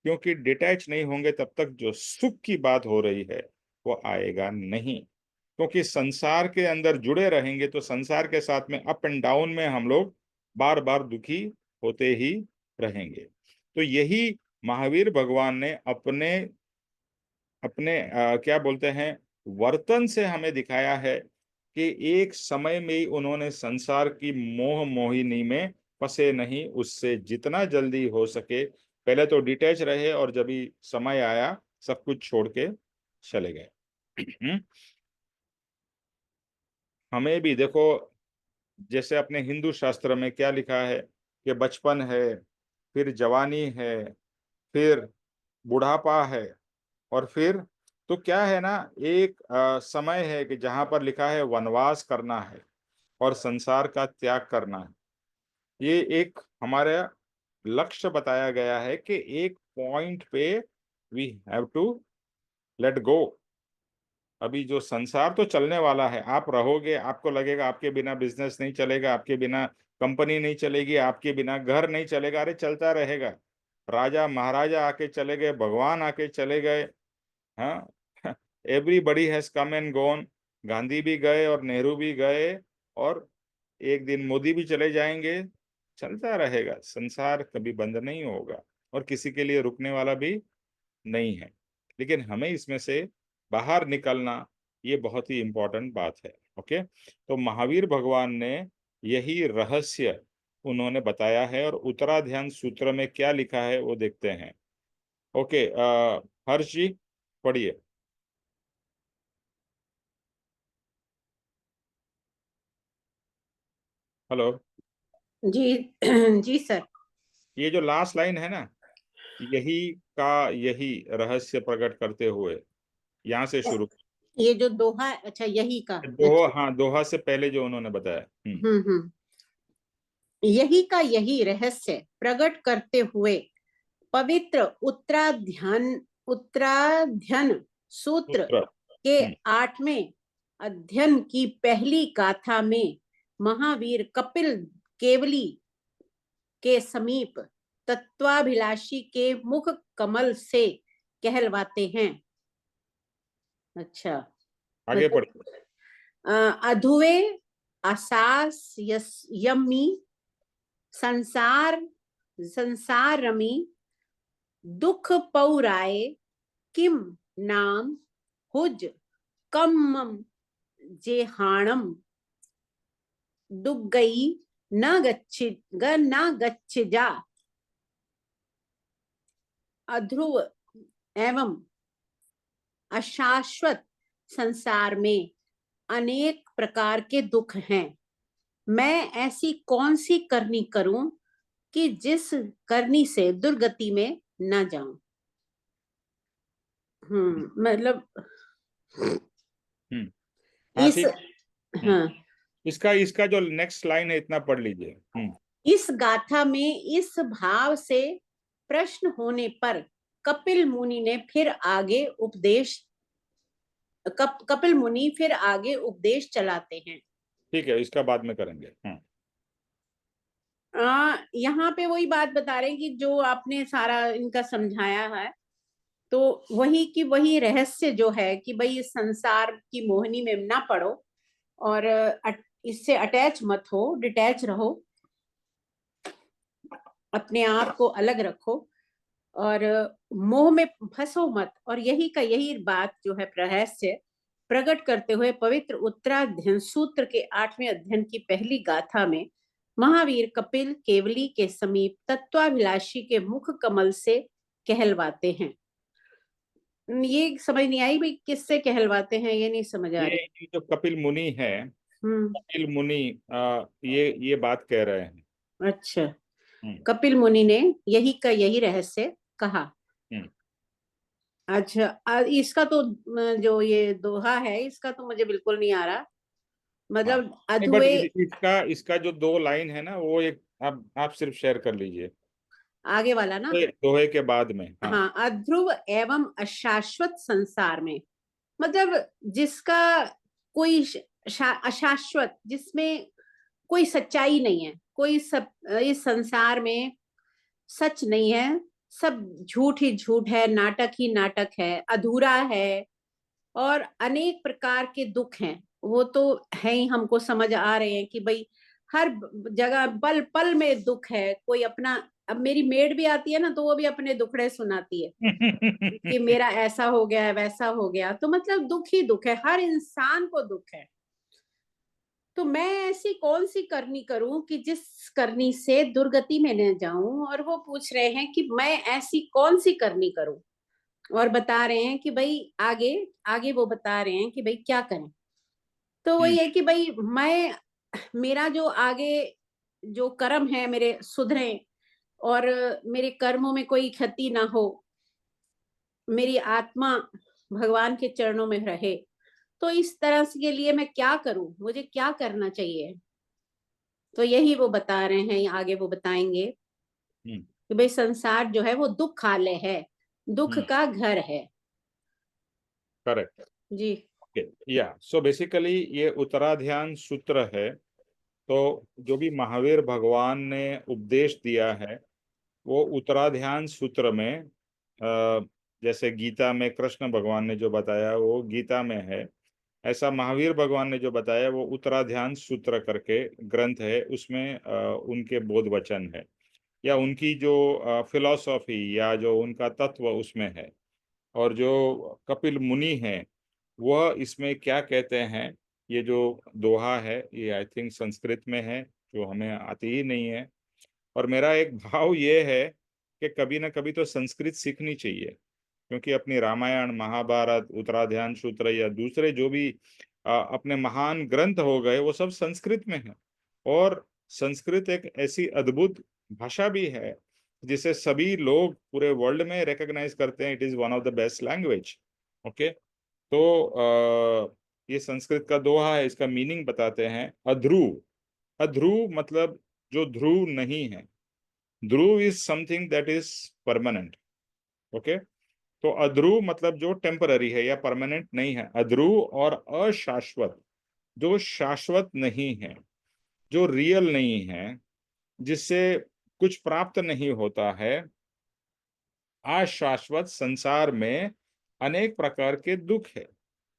क्योंकि डिटैच नहीं होंगे तब तक जो सुख की बात हो रही है वो आएगा नहीं। क्योंकि संसार के अंदर जुड़े रहेंगे तो संसार के साथ में अप एंड डाउन में हम लोग बार बार दुखी होते ही रहेंगे। तो यही महावीर भगवान ने अपने अपने क्या बोलते हैं, वर्तन से हमें दिखाया है कि एक समय में ही उन्होंने संसार की मोह मोहिनी में फंसे नहीं, उससे जितना जल्दी हो सके पहले तो डिटैच रहे, और जब भी समय आया सब कुछ छोड़ के चले गए। हमें भी देखो, जैसे अपने हिंदू शास्त्र में क्या लिखा है कि बचपन है, फिर जवानी है, फिर बुढ़ापा है, और फिर तो क्या है ना, एक समय है कि जहां पर लिखा है वनवास करना है और संसार का त्याग करना है। ये एक हमारा लक्ष्य बताया गया है कि एक पॉइंट पे we have to let go. अभी जो संसार तो चलने वाला है, आप रहोगे, आपको लगेगा आपके बिना बिजनेस नहीं चलेगा, आपके बिना कंपनी नहीं चलेगी, आपके बिना घर नहीं चलेगा। अरे चलता रहेगा। राजा महाराजा आके चले गए, भगवान आके चले गए, हाँ। Everybody has come and gone. Gandhi भी गए और नेहरू भी गए, और एक दिन मोदी भी चले जाएंगे। चलता रहेगा, संसार कभी बंद नहीं होगा, और किसी के लिए रुकने वाला भी नहीं है। लेकिन हमें इसमें से बाहर निकलना, ये बहुत ही इंपॉर्टेंट बात है। ओके, तो महावीर भगवान ने यही रहस्य उन्होंने बताया है। और उत्तराध्यान सूत्र में क्या लिखा है वो देखते हैं। ओके, हर्ष जी पढ़िए। हेलो, जी जी सर। ये जो लास्ट लाइन है ना, यही का यही रहस्य प्रकट करते हुए, यहाँ से शुरू। ये जो दोहा, अच्छा यही का, दोहा, अच्छा। हाँ, दोहा से पहले जो उन्होंने बताया। हम्म। यही का यही रहस्य प्रकट करते हुए पवित्र उत्तराध्ययन सूत्र सूत्र। के 8वें अध्ययन की पहली गाथा में महावीर कपिल केवली के समीप तत्वाभिलाषी के मुख कमल से कहलवाते हैं। अच्छा, आगे पढ़िए। अधुवे आसास यमी संसार रमी दुख पौराए किम नाम हुज कम्मम जेहाणम दुग्गई न गच्छ जा। अध्रुव एवं अशाश्वत संसार में अनेक प्रकार के दुख हैं। मैं ऐसी कौन सी करनी करूं कि जिस करनी से दुर्गति में न जाऊं। मतलब हाँ, इस, ठीक। हाँ, इसका इसका जो नेक्स्ट लाइन है, इतना पढ़ लीजिए। इस गाथा में इस भाव से प्रश्न होने पर कपिल मुनि ने फिर आगे उपदेश कपिल मुनि फिर आगे उपदेश चलाते हैं। ठीक है, इसका बाद में करेंगे। यहाँ पे वही बात बता रहे हैं कि जो आपने सारा इनका समझाया है, तो वही की वही रहस्य जो है कि भाई इस संसार की मोहनी में ना पड़ो और इससे अटैच मत हो, डिटैच रहो, अपने आप को अलग रखो और मोह में फंसो मत। और यही का यही बात जो है रहस्य प्रकट करते हुए पवित्र उत्तराध्ययन सूत्र के 8वें अध्ययन की पहली गाथा में महावीर कपिल केवली के समीप तत्वाभिलाषी के मुख कमल से कहलवाते हैं। ये समझ नहीं आई भाई, किससे कहलवाते हैं, ये नहीं समझ आ रही। ये जो कपिल मुनि है, हम्म। कपिल मुनि ये बात कह रहे हैं। अच्छा, हम्म, कपिल मुनि ने यही का यही रहस्य कहा। हम्म। अच्छा, इसका तो जो ये दोहा है इसका तो मुझे बिल्कुल नहीं आ रहा। हाँ, मतलब नहीं, बट अधुए, इसका इसका जो 2 लाइन है ना, वो एक आप सिर्फ शेयर कर लीजिए। आगे वाला ना। दोहे के बाद में। हाँ। हाँ, अध्रुव एवं अशाश्वत संसार में, मतलब जिसका कोई अशाश्वत, जिसमें कोई सच्चाई नहीं है, कोई सब इस संसार में सच नहीं है, सब झूठ ही झूठ है, नाटक ही नाटक है, अधूरा है और अनेक प्रकार के दुख हैं। वो तो है ही, हमको समझ आ रहे हैं कि भाई हर जगह पल पल में दुख है। कोई अपना, अब मेरी मेड भी आती है ना, तो वो भी अपने दुखड़े सुनाती है कि मेरा ऐसा हो गया है, वैसा हो गया। तो मतलब दुख ही दुख है, हर इंसान को दुख है। तो मैं ऐसी कौन सी करनी करूं कि जिस करनी से दुर्गति में न जाऊं। और वो पूछ रहे हैं कि मैं ऐसी कौन सी करनी करूं, और बता रहे हैं कि भाई आगे आगे वो बता रहे हैं कि भाई क्या करें। तो वही है कि भाई मैं, मेरा जो आगे जो कर्म है मेरे सुधरे और मेरे कर्मों में कोई क्षति ना हो, मेरी आत्मा भगवान के चरणों में रहे। तो इस तरह के लिए मैं क्या करूं, मुझे क्या करना चाहिए। तो यही वो बता रहे हैं, आगे वो बताएंगे कि भाई संसार जो है वो दुखालय है, दुख का घर है। करेक्ट। जी। या सो बेसिकली ये उत्तराध्यान सूत्र है। तो जो भी महावीर भगवान ने उपदेश दिया है, वो उत्तराध्यान सूत्र में, जैसे गीता में कृष्ण भगवान ने जो बताया वो गीता में है, ऐसा महावीर भगवान ने जो बताया वो उत्तराध्यान सूत्र करके ग्रंथ है। उसमें उनके बोध वचन है, या उनकी जो फिलॉसफी या जो उनका तत्व उसमें है। और जो कपिल मुनि है, वह इसमें क्या कहते हैं, ये जो दोहा है ये आई थिंक संस्कृत में है, जो हमें आती ही नहीं है। और मेरा एक भाव ये है कि कभी ना कभी तो संस्कृत सीखनी चाहिए, क्योंकि अपनी रामायण, महाभारत, उत्तराध्यान सूत्र या दूसरे जो भी अपने महान ग्रंथ हो गए, वो सब संस्कृत में है। और संस्कृत एक ऐसी अद्भुत भाषा भी है जिसे सभी लोग पूरे वर्ल्ड में रिकॉग्नाइज करते हैं। It is one of the best language. Okay, तो ये संस्कृत का दोहा है, इसका मीनिंग बताते हैं। अध्रुव, अध्रुव मतलब जो ध्रुव नहीं है। Dhruv is something that is permanent. Okay, तो अध्रुव मतलब जो टेम्पररी है या परमानेंट नहीं है। अध्रुव और अशाश्वत, जो शाश्वत नहीं है, जो रियल नहीं है, जिससे कुछ प्राप्त नहीं होता है। अशाश्वत संसार में अनेक प्रकार के दुख है,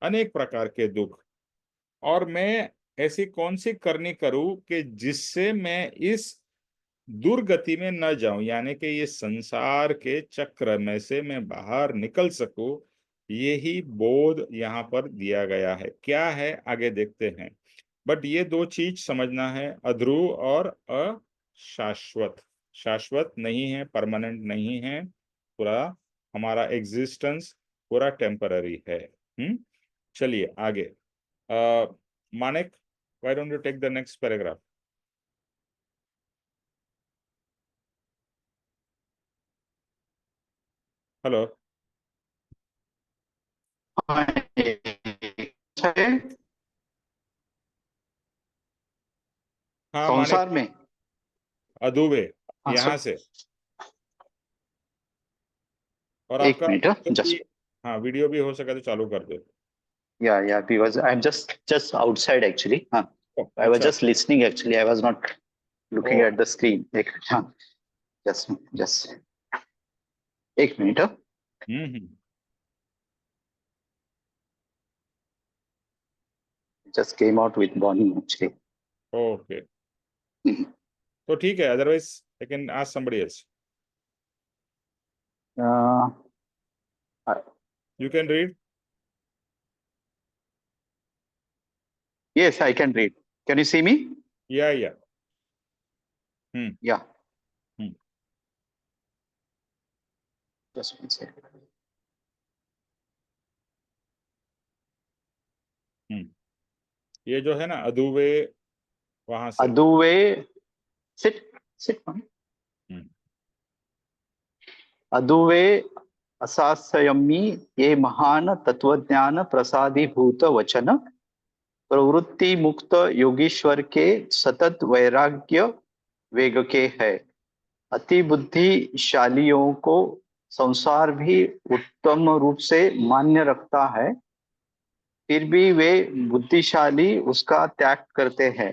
अनेक प्रकार के दुख। और मैं ऐसी कौन सी करनी करूं कि जिससे मैं इस दुर्गति में न जाऊं, यानी कि ये संसार के चक्र में से मैं बाहर निकल सकूं। यही बोध यहाँ पर दिया गया है। क्या है आगे देखते हैं, बट ये दो चीज समझना है, अध्रुव और अशाश्वत। शाश्वत नहीं है, परमानेंट नहीं है, पूरा हमारा एग्जिस्टेंस पूरा टेम्पररी है। चलिए आगे। Manik, why don't you take the next paragraph? Hello. हाँ, हाँ मानिक, संसार में। अदुबे हाँ यहाँ सर, से। और एक आपका मिनट, वीडियो भी, जस्ट हाँ वीडियो भी हो सके तो चालू कर दो। या because I am just outside actually. हाँ, आई वाज अच्छा। Just listening actually, I was not oh, looking at the screen. एक, हाँ, जस्ट जस्ट एक minute. Hmm. Just came out with morning actually. Okay, तो ठीक है, otherwise I can ask somebody else. You can read. Yes, I can read. Can you see मी? या हम्म या, हम्म just one second. हम्म। ये जो है ना अदुबे, वहां से। अदुवे, सिट सिट। हम्म अदुवे असास्यमी ये महान तत्वज्ञान प्रसादीभूत वचन, प्रवृत्ति मुक्त योगीश्वर के सतत वैराग्य वेग के है। अति बुद्धिशालियों को संसार भी उत्तम रूप से मान्य रखता है, फिर भी वे बुद्धिशाली उसका त्याग करते हैं।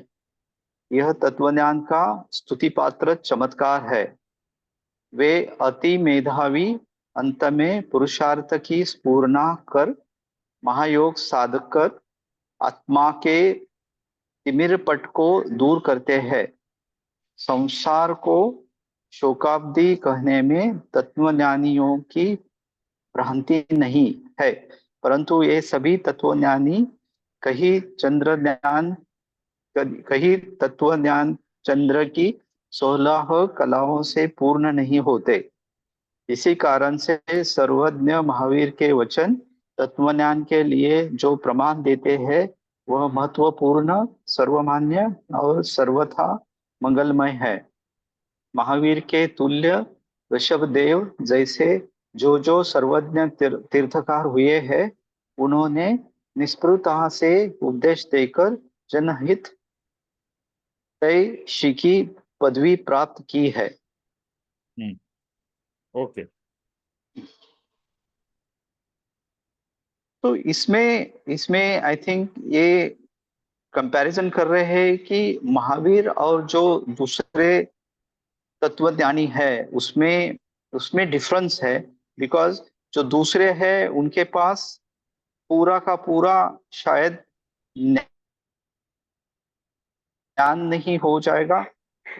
यह तत्वज्ञान का स्तुतिपात्र चमत्कार है। वे अति मेधावी अंत में पुरुषार्थ की स्फूर्णा कर महायोग साधक कर आत्मा के तिमिर पट को दूर करते हैं। संसार को शोकाब्दी कहने में तत्वज्ञानियों की भ्रांति नहीं है, परंतु ये सभी तत्वज्ञानी कहीं चंद्र ज्ञान, कहीं तत्वज्ञान चंद्र की 16 कलाओं से पूर्ण नहीं होते। इसी कारण से सर्वज्ञ महावीर के वचन तत्वज्ञान के लिए जो प्रमाण देते हैं वह महत्वपूर्ण, सर्वमान्य और सर्वथा मंगलमय है। महावीर के तुल्य ऋषभदेव जैसे जो सर्वज्ञ तीर्थकार हुए हैं, उन्होंने निष्पृहता से उपदेश देकर जनहित तय शिखी पदवी प्राप्त की है। ओके। तो इसमें इसमें आई थिंक ये कंपैरिजन कर रहे हैं कि महावीर और जो दूसरे तत्वज्ञानी है उसमें उसमें डिफरेंस है। बिकॉज जो दूसरे हैं उनके पास पूरा का पूरा शायद ज्ञान नहीं हो जाएगा,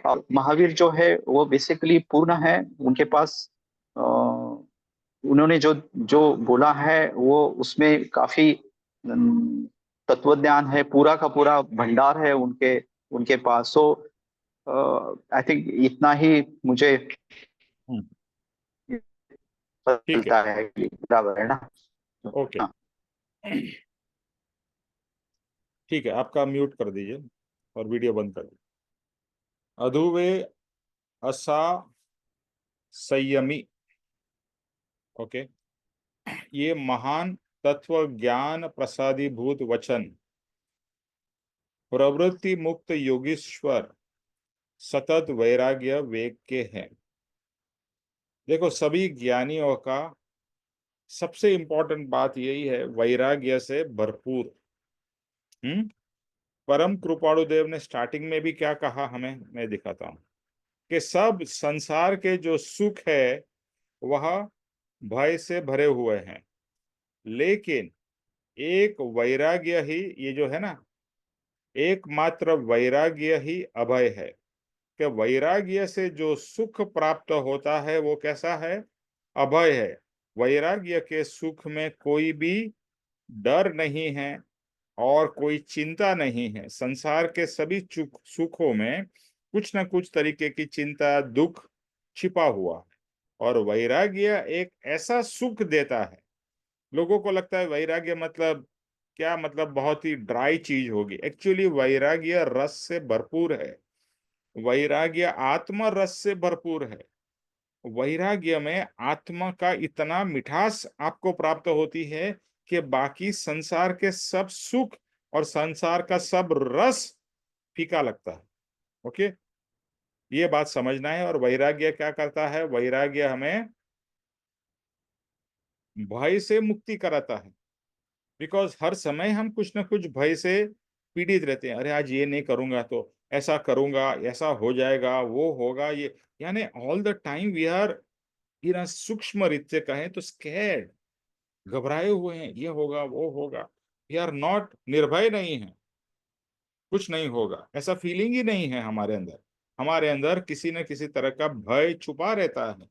और महावीर जो है वो बेसिकली पूर्ण है। उनके पास उन्होंने जो जो बोला है वो उसमें काफी तत्वज्ञान है, पूरा का पूरा भंडार है उनके उनके पास। सो आई थिंक इतना ही मुझे हम्म, ठीक है। चलता है कि बराबर है ना। ओके, हाँ, ठीक है, आपका म्यूट कर दीजिए और वीडियो बंद कर दीजिए। अधुवे असा संयमी। ओके, ये महान तत्व ज्ञान प्रसादीभूत वचन प्रवृत्ति मुक्त योगीश्वर सतत वैराग्य वेग के हैं। देखो, सभी ज्ञानियों का सबसे इंपॉर्टेंट बात यही है, वैराग्य से भरपूर। परम कृपाणु देव ने स्टार्टिंग में भी क्या कहा हमें, मैं दिखाता हूं, कि सब संसार के जो सुख है वह भय से भरे हुए हैं, लेकिन एक वैराग्य ही, ये जो है ना, एकमात्र वैराग्य ही अभय है। कि वैराग्य से जो सुख प्राप्त होता है वो कैसा है, अभय है। वैराग्य के सुख में कोई भी डर नहीं है और कोई चिंता नहीं है। संसार के सभी सुखों में कुछ न कुछ तरीके की चिंता दुख छिपा हुआ है, और वैराग्य एक ऐसा सुख देता है। लोगों को लगता है वैराग्य मतलब क्या, मतलब बहुत ही ड्राई चीज होगी। एक्चुअली वैराग्य रस से भरपूर है, वैराग्य आत्मा रस से भरपूर है। वैराग्य में आत्मा का इतना मिठास आपको प्राप्त होती है कि बाकी संसार के सब सुख और संसार का सब रस फीका लगता है। ओके, ये बात समझना है। और वैराग्य क्या करता है, वैराग्य हमें भय से मुक्ति कराता है। बिकॉज हर समय हम कुछ ना कुछ भय से पीड़ित रहते हैं। अरे आज ये नहीं करूंगा तो ऐसा करूंगा, ऐसा हो जाएगा, वो होगा, ये, यानी all the time we are in सूक्ष्म रीत से कहें तो स्कैर्ड, घबराए हुए हैं, ये होगा वो होगा। वी आर नॉट, निर्भय नहीं है, कुछ नहीं होगा, ऐसा फीलिंग ही नहीं है हमारे अंदर। हमारे अंदर किसी न किसी तरह का भय छुपा रहता है,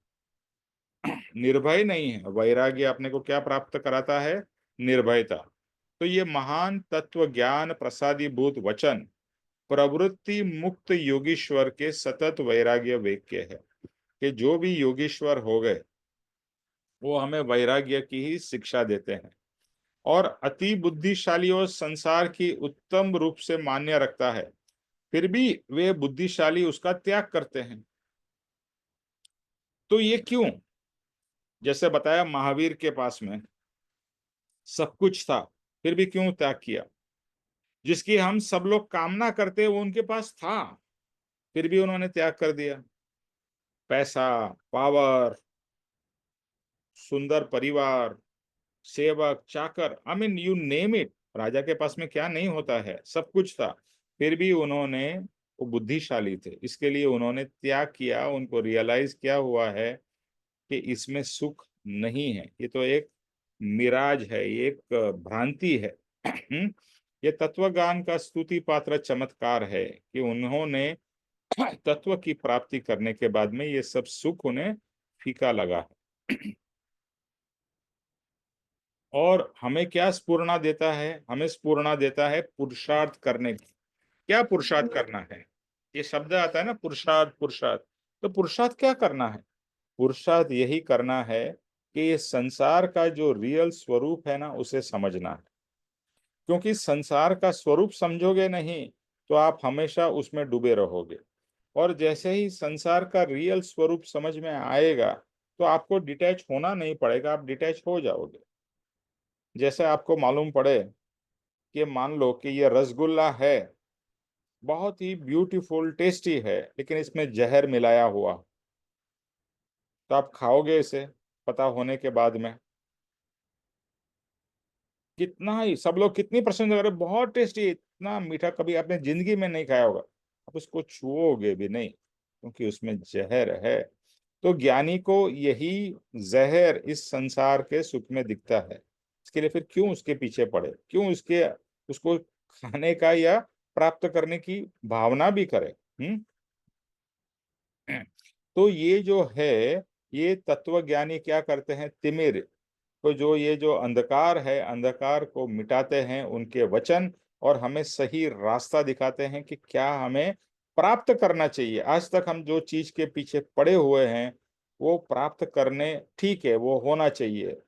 निर्भय नहीं है। वैराग्य अपने को क्या प्राप्त कराता है, निर्भयता। तो ये महान तत्व ज्ञान प्रसादीभूत वचन प्रवृत्ति मुक्त योगीश्वर के सतत वैराग्य वेग के है। कि जो भी योगीश्वर हो गए वो हमें वैराग्य की ही शिक्षा देते हैं। और अति बुद्धिशाली और संसार की उत्तम रूप से मान्य रखता है, फिर भी वे बुद्धिशाली उसका त्याग करते हैं। तो ये क्यों? जैसे बताया, महावीर के पास में सब कुछ था, फिर भी क्यों त्याग किया? जिसकी हम सब लोग कामना करते वो उनके पास था, फिर भी उन्होंने त्याग कर दिया। पैसा, पावर, सुंदर परिवार, सेवक, चाकर, I mean you name it. राजा के पास में क्या नहीं होता है, सब कुछ था, फिर भी उन्होंने, वो बुद्धिशाली थे, इसके लिए उन्होंने त्याग किया। उनको रियलाइज क्या हुआ है कि इसमें सुख नहीं है, ये तो एक मिराज है, ये एक भ्रांति है। ये तत्वज्ञान का स्तुति पात्र चमत्कार है कि उन्होंने तत्व की प्राप्ति करने के बाद में ये सब सुख उन्हें फीका लगा है। और हमें क्या स्फूर्णा देता है, हमें स्फूर्णा देता है पुरुषार्थ करने की। क्या पुरुषार्थ करना है? ये शब्द आता है ना, पुरुषार्थ पुरुषार्थ। तो पुरुषार्थ क्या करना है? पुरुषार्थ यही करना है कि ये संसार का जो रियल स्वरूप है ना उसे समझना है। क्योंकि संसार का स्वरूप समझोगे नहीं तो आप हमेशा उसमें डूबे रहोगे। और जैसे ही संसार का रियल स्वरूप समझ में आएगा तो आपको डिटैच होना नहीं पड़ेगा, आप डिटैच हो जाओगे। जैसे आपको मालूम पड़े कि मान लो कि ये रसगुल्ला है, बहुत ही ब्यूटीफुल टेस्टी है, लेकिन इसमें जहर मिलाया हुआ, तो आप खाओगे इसे पता होने के बाद में? कितना ही सब लोग कितनी प्रशंसा करें, बहुत टेस्टी, इतना मीठा कभी आपने जिंदगी में नहीं खाया होगा, आप उसको छुओगे भी नहीं क्योंकि उसमें जहर है। तो ज्ञानी को यही जहर इस संसार के सुख में दिखता है। इसके लिए फिर क्यों उसके पीछे पड़े, क्यों उसको खाने का या प्राप्त करने की भावना भी करे? तो ये जो है, ये तत्वज्ञानी क्या करते हैं, तिमिर, तो जो ये जो अंधकार है, अंधकार को मिटाते हैं उनके वचन, और हमें सही रास्ता दिखाते हैं कि क्या हमें प्राप्त करना चाहिए। आज तक हम जो चीज के पीछे पड़े हुए हैं वो प्राप्त करने, ठीक है वो होना चाहिए,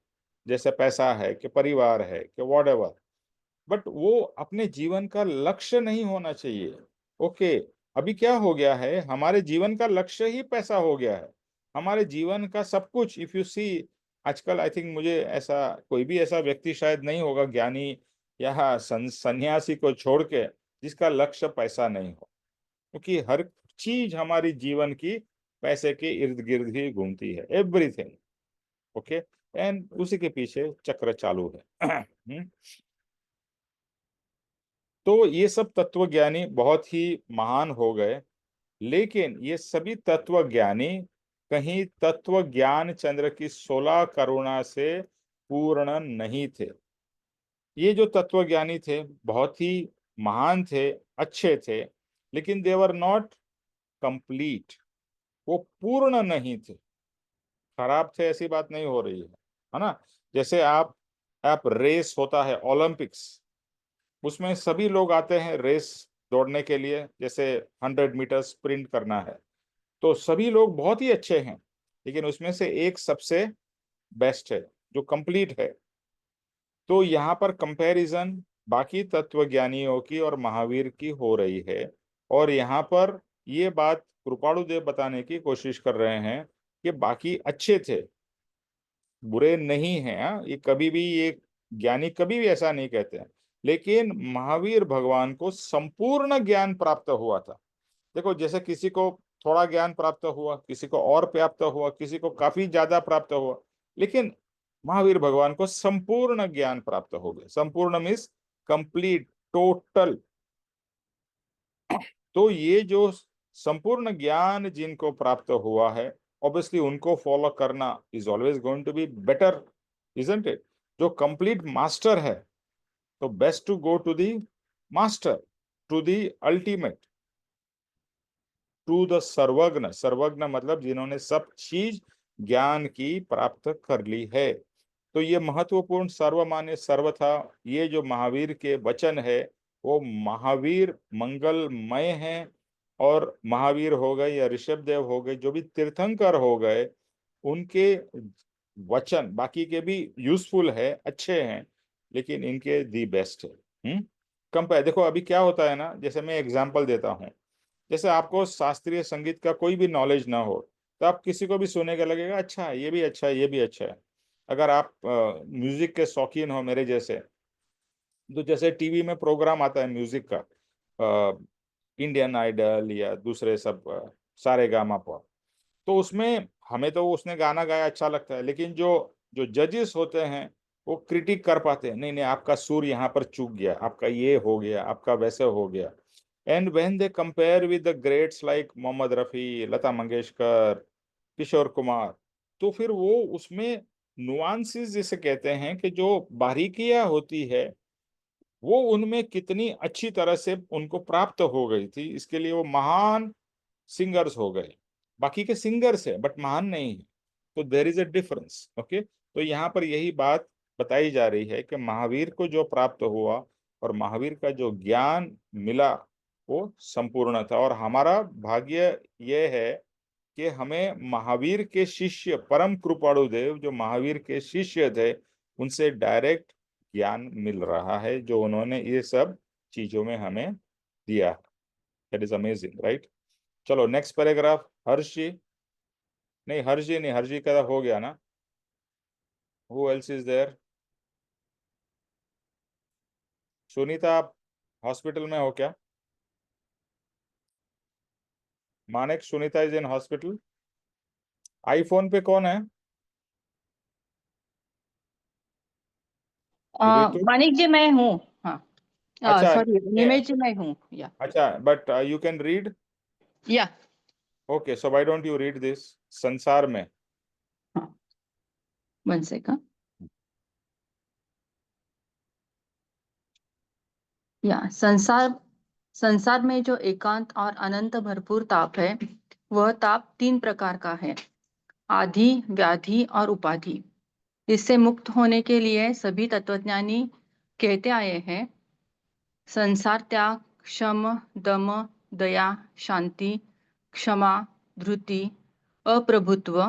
जैसे पैसा है कि परिवार है कि वॉट, बट वो अपने जीवन का लक्ष्य नहीं होना चाहिए। ओके, अभी क्या हो गया है, हमारे जीवन का लक्ष्य ही पैसा हो गया है। हमारे जीवन का सब कुछ, इफ यू सी, आजकल आई थिंक मुझे ऐसा कोई भी ऐसा व्यक्ति शायद नहीं होगा, ज्ञानी या सन्यासी को छोड़ के, जिसका लक्ष्य पैसा नहीं हो, क्योंकि हर चीज हमारी जीवन की पैसे के इर्द गिर्द ही घूमती है, एवरीथिंग। ओके, एंड उसी के पीछे चक्र चालू है। तो ये सब तत्वज्ञानी बहुत ही महान हो गए, लेकिन ये सभी तत्वज्ञानी कहीं तत्व ज्ञान चंद्र की 16 करुणा से पूर्ण नहीं थे। ये जो तत्वज्ञानी थे बहुत ही महान थे, अच्छे थे, लेकिन दे वर नॉट कंप्लीट, वो पूर्ण नहीं थे। खराब थे ऐसी बात नहीं हो रही है ना। जैसे आप रेस होता है ओलंपिक्स, उसमें सभी लोग आते हैं रेस दौड़ने के लिए, जैसे 100 मीटर स्प्रिंट करना है, तो सभी लोग बहुत ही अच्छे हैं, लेकिन उसमें से एक सबसे बेस्ट है जो कंप्लीट है। तो यहाँ पर कंपैरिजन बाकी तत्वज्ञानियों की और महावीर की हो रही है, और यहाँ पर ये बात कृपाणु देव बताने की कोशिश कर रहे हैं कि बाकी अच्छे थे, बुरे नहीं हैं। हाँ? ये कभी भी, ये ज्ञानी कभी भी ऐसा नहीं कहते हैं, लेकिन महावीर भगवान को संपूर्ण ज्ञान प्राप्त हुआ था। देखो, जैसे किसी को थोड़ा ज्ञान प्राप्त हुआ, किसी को और प्राप्त हुआ, किसी को काफी ज्यादा प्राप्त हुआ, लेकिन महावीर भगवान को संपूर्ण ज्ञान प्राप्त हो गया। संपूर्ण मीन्स कंप्लीट, टोटल। तो ये जो संपूर्ण ज्ञान जिनको प्राप्त हुआ है, ऑब्वियसली उनको फॉलो करना is always going to be better, isn't it. जो कंप्लीट मास्टर है, तो best to go to the master, to the ultimate, to the सर्वज्ञ। सर्वज्ञ मतलब जिन्होंने सब चीज ज्ञान की प्राप्त कर ली है। तो ये महत्वपूर्ण सर्वमान्य सर्वथा, ये जो महावीर के वचन है वो महावीर मंगलमय हैं। और महावीर हो गए या ऋषभ देव हो गए, जो भी तीर्थंकर हो गए, उनके वचन बाकी के भी यूजफुल है, अच्छे हैं, लेकिन इनके दी बेस्ट है। कंपेयर देखो, अभी क्या होता है ना, जैसे मैं एग्जांपल देता हूँ, जैसे आपको शास्त्रीय संगीत का कोई भी नॉलेज ना हो, तो आप किसी को भी सुने का लगेगा अच्छा है, ये भी अच्छा है, ये भी अच्छा है। अगर आप म्यूजिक के शौकीन हो मेरे जैसे, तो जैसे टीवी में प्रोग्राम आता है म्यूजिक का, इंडियन आइडल या दूसरे सब, सारेगामापा, तो उसमें हमें तो उसने गाना गाया अच्छा लगता है, लेकिन जो जो जजेस होते हैं वो क्रिटिक कर पाते हैं, नहीं नहीं आपका सुर यहाँ पर चूक गया, आपका ये हो गया, आपका वैसे हो गया। And when they compare with the greats like Mohammed Rafi, Lata Mangeshkar, Kishore Kumar, तो फिर वो उसमें नुआंसेस जिसे कहते हैं, कि जो बारीकियां होती है वो उनमें कितनी अच्छी तरह से उनको प्राप्त हो गई थी, इसके लिए वो महान सिंगर्स हो गए। बाकी के सिंगर्स है बट महान नहीं है। तो there is a difference. Okay, तो यहाँ पर यही बात बताई जा रही है कि महावीर को जो प्राप्त हुआ और महावीर का जो ज्ञान मिला वो संपूर्ण था। और हमारा भाग्य ये है कि हमें महावीर के शिष्य परम कृपाणु देव, जो महावीर के शिष्य थे, उनसे डायरेक्ट ज्ञान मिल रहा है, जो उन्होंने ये सब चीजों में हमें दिया। That is amazing, right. चलो नेक्स्ट पैराग्राफ। हर्ष जी, नहीं हर्ष जी नहीं, हर्ष जी का हो गया ना। Who else is there? Sunita, आप हॉस्पिटल में हो क्या? Manik, Sunita is in hospital. IPhone पे कौन है? ऋतु? मानिक जी मैं हूँ। हाँ अच्छा, सॉरी निमेश जी मैं हूँ। या अच्छा, बट यू कैन रीड। या okay, so why don't you read this? संसार में, हाँ 1 सेकंड। या संसार में जो एकांत और अनंत भरपूर ताप है, वह ताप 3 प्रकार का है, आधि, व्याधि और उपाधि। इससे मुक्त होने के लिए सभी तत्वज्ञानी कहते आए हैं, संसार त्याग, शम, दम, दया, शांति, क्षमा, धृति, अप्रभुत्व,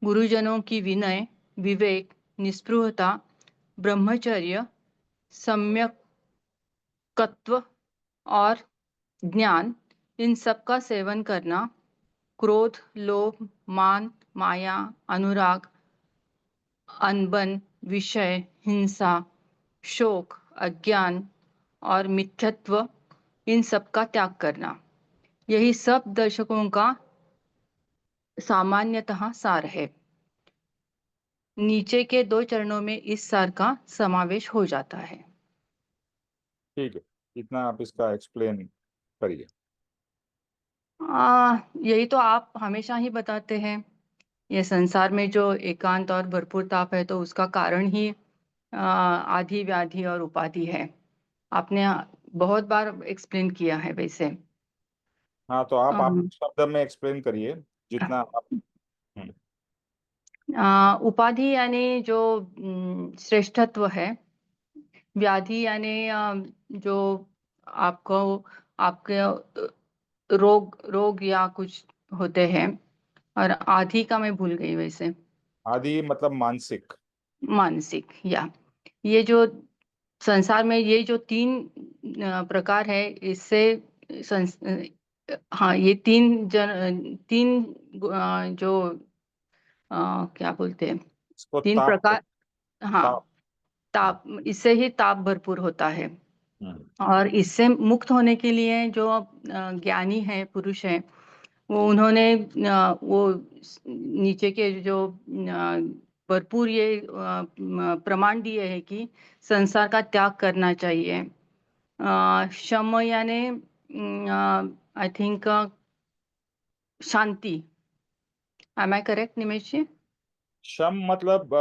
गुरुजनों की विनय, विवेक, निस्पृहता, ब्रह्मचर्य, सम्यकत्व और ज्ञान, इन सब का सेवन करना क्रोध, लोभ, मान, माया, अनुराग, अनबन, विषय, हिंसा, शोक, अज्ञान और मिथ्यत्व, इन सब का त्याग करना, यही सब दर्शकों का सामान्यतः सार है। नीचे के 2 चरणों में इस सार का समावेश हो जाता है। ठीक है, इतना आप इसका एक्सप्लेन करिए। यही तो आप हमेशा ही बताते हैं। ये संसार में जो एकांत और भरपूर ताप है तो उसका कारण ही आदि, व्याधि और उपाधि है। आपने बहुत बार एक्सप्लेन किया है वैसे। हाँ, तो आप अम, शब्द में एक्सप्लेन करिए जितना आप। उपाधि यानी जो श्रेष्ठत्व है, व्याधि यानी जो आपको आपके रोग रोग या कुछ होते हैं, और आदि का मैं भूल गई वैसे। आदि मतलब मानसिक। मानसिक, या ये जो संसार में ये जो 3 प्रकार है, इससे हाँ, ये 3 जो क्या बोलते हैं, इसको 3 ताप प्रकार। हाँ, ताप। ताप, इससे ही ताप भरपूर होता है। हम्म, और इससे मुक्त होने के लिए जो ज्ञानी है, पुरुष है, वो उन्होंने वो नीचे के जो भरपूर ये प्रमाण दिए है कि संसार का त्याग करना चाहिए। शम यानी आई थिंक शांति। Am I correct Nimesh ji? शम मतलब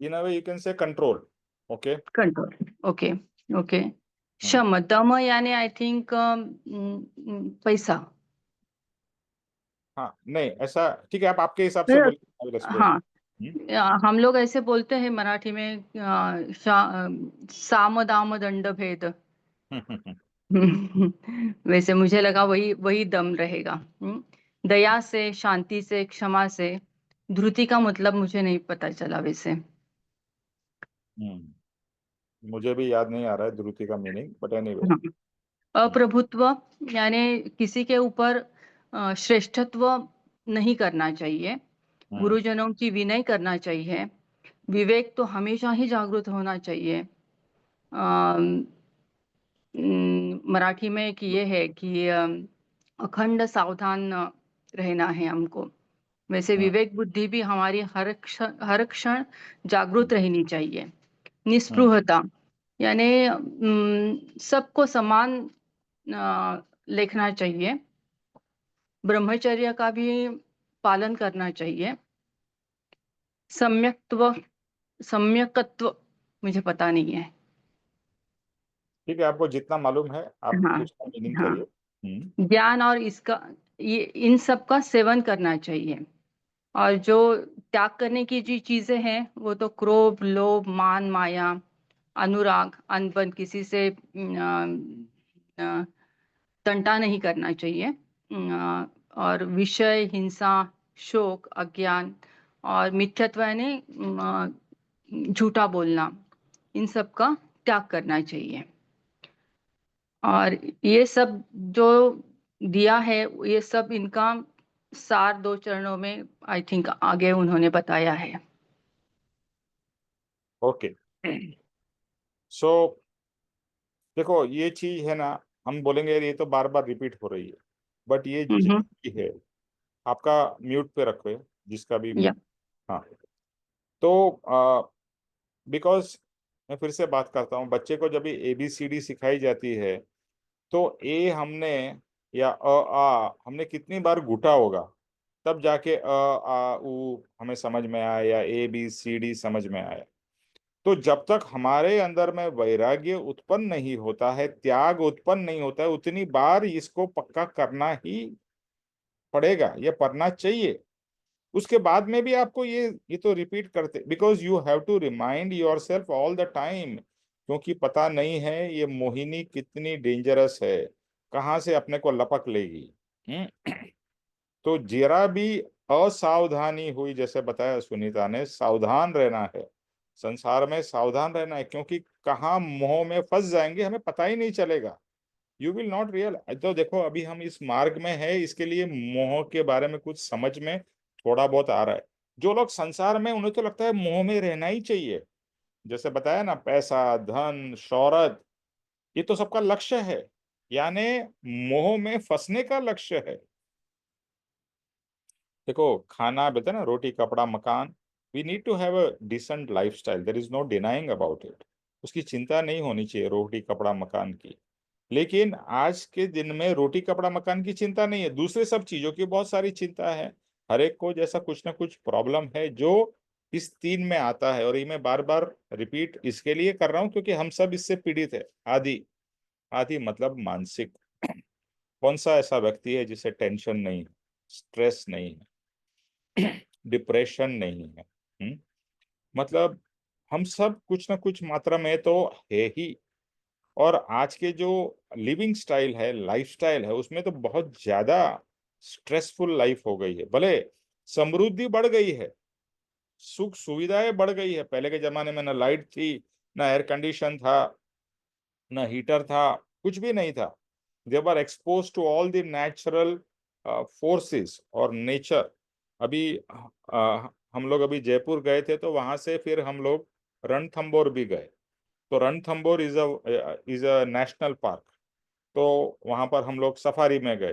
in a way you can say control. Okay. Control. Okay, okay. शम, दम यानी आई थिंक पैसा। हाँ, नहीं ऐसा ठीक है, आप आपके हिसाब से बोलिए, आई विल एक्सप्लेन। हाँ, हम लोग ऐसे बोलते हैं मराठी में साम दाम दंड भेद। वैसे मुझे लगा वही वही दम रहेगा। दया से, शांति से, क्षमा से। धृति का मतलब मुझे नहीं पता चला वैसे। मुझे भी याद नहीं आ रहा है ध्रुति का मीनिंग, बट एनीवे। हाँ। अप्रभुत्व यानी किसी के ऊपर श्रेष्ठत्व नहीं करना चाहिए। गुरुजनों की विनय करना चाहिए। विवेक तो हमेशा ही जागृत होना चाहिए। मराठी में एक ये है कि अखंड सावधान रहना है हमको। वैसे विवेक बुद्धि भी हमारी हर क्षण जागृत रहनी चाहिए। निस्पृहता यानी सबको समान लिखना चाहिए। ब्रह्मचर्य का भी पालन करना चाहिए। सम्यकत्व मुझे पता नहीं है। ठीक है, आपको जितना मालूम है आप हाँ, उसका मीनिंग हाँ। करिए। ज्ञान और इसका ये इन सब का सेवन करना चाहिए। और जो त्याग करने की जो चीजें हैं वो तो क्रोध, लोभ, मान, माया, अनुराग, अनबन, किसी से तंटा नहीं करना चाहिए। और विषय, हिंसा, शोक, अज्ञान और मिथ्यत्व यानी झूठा बोलना, इन सब का त्याग करना चाहिए। और ये सब जो दिया है, ये सब इनका सार 2 चरणों में आई थिंक आगे उन्होंने बताया है। ओके। सो देखो, ये चीज है ना, हम बोलेंगे यार ये तो बार बार रिपीट हो रही है, बट ये हम्म। जितनी है आपका म्यूट पे रखो, जिसका भी। या हाँ, तो बिकॉज मैं फिर से बात करता हूँ, बच्चे को जब ABCD सिखाई जाती है तो ए हमने या आ हमने कितनी बार घुटा होगा, तब जाके आ उ हमें समझ में आया या ABCD समझ में आया। तो जब तक हमारे अंदर में वैराग्य उत्पन्न नहीं होता है, त्याग उत्पन्न नहीं होता है, उतनी बार इसको पक्का करना ही पड़ेगा, ये पढ़ना चाहिए। उसके बाद में भी आपको ये तो रिपीट करते, because you have to remind yourself all the time, क्योंकि पता नहीं है ये मोहिनी कितनी डेंजरस है, कहाँ से अपने को लपक लेगी। तो जरा भी असावधानी हुई, जैसे बताया सुनीता ने, सावधान रहना है, संसार में सावधान रहना है, क्योंकि कहाँ मोह में फंस जाएंगे हमें पता ही नहीं चलेगा। You will not real. तो देखो अभी हम इस मार्ग में है, इसके लिए मोह के बारे में कुछ समझ में थोड़ा बहुत आ रहा है। जो लोग संसार में, उन्हें तो लगता है मोह में रहना ही चाहिए। जैसे बताया ना, पैसा, धन, शोहरत, ये तो सबका लक्ष्य है, यानी मोह में फंसने का लक्ष्य है। देखो खाना बताया ना, रोटी कपड़ा मकान, we need to have a decent lifestyle, there is no denying about it. उसकी चिंता नहीं होनी चाहिए रोटी कपड़ा मकान की। लेकिन आज के दिन में रोटी कपड़ा मकान की चिंता नहीं है, दूसरे सब चीजों की बहुत सारी चिंता है। हर एक को जैसा कुछ ना कुछ प्रॉब्लम है जो इस तीन में आता है। और ये मैं बार बार रिपीट इसके लिए कर रहा हूँ क्योंकि हम सब इससे पीड़ित है। आदि, आदि मतलब मानसिक। कौन सा ऐसा व्यक्ति है जिसे टेंशन नहीं, स्ट्रेस नहीं है, डिप्रेशन नहीं है? मतलब हम सब कुछ ना कुछ मात्रा में तो है ही। और आज के जो लिविंग स्टाइल है, लाइफस्टाइल है, उसमें तो बहुत ज्यादा स्ट्रेसफुल लाइफ हो गई है। भले समृद्धि बढ़ गई है, सुख सुविधाएं बढ़ गई है, पहले के जमाने में ना लाइट थी, ना एयर कंडीशन था, ना हीटर था, कुछ भी नहीं था। They were exposed to all the natural forces और नेचर। अभी हम लोग अभी जयपुर गए थे, तो वहां से फिर हम लोग रणथंबोर भी गए। तो Ranthambore is a national park. तो वहां पर हम लोग सफारी में गए।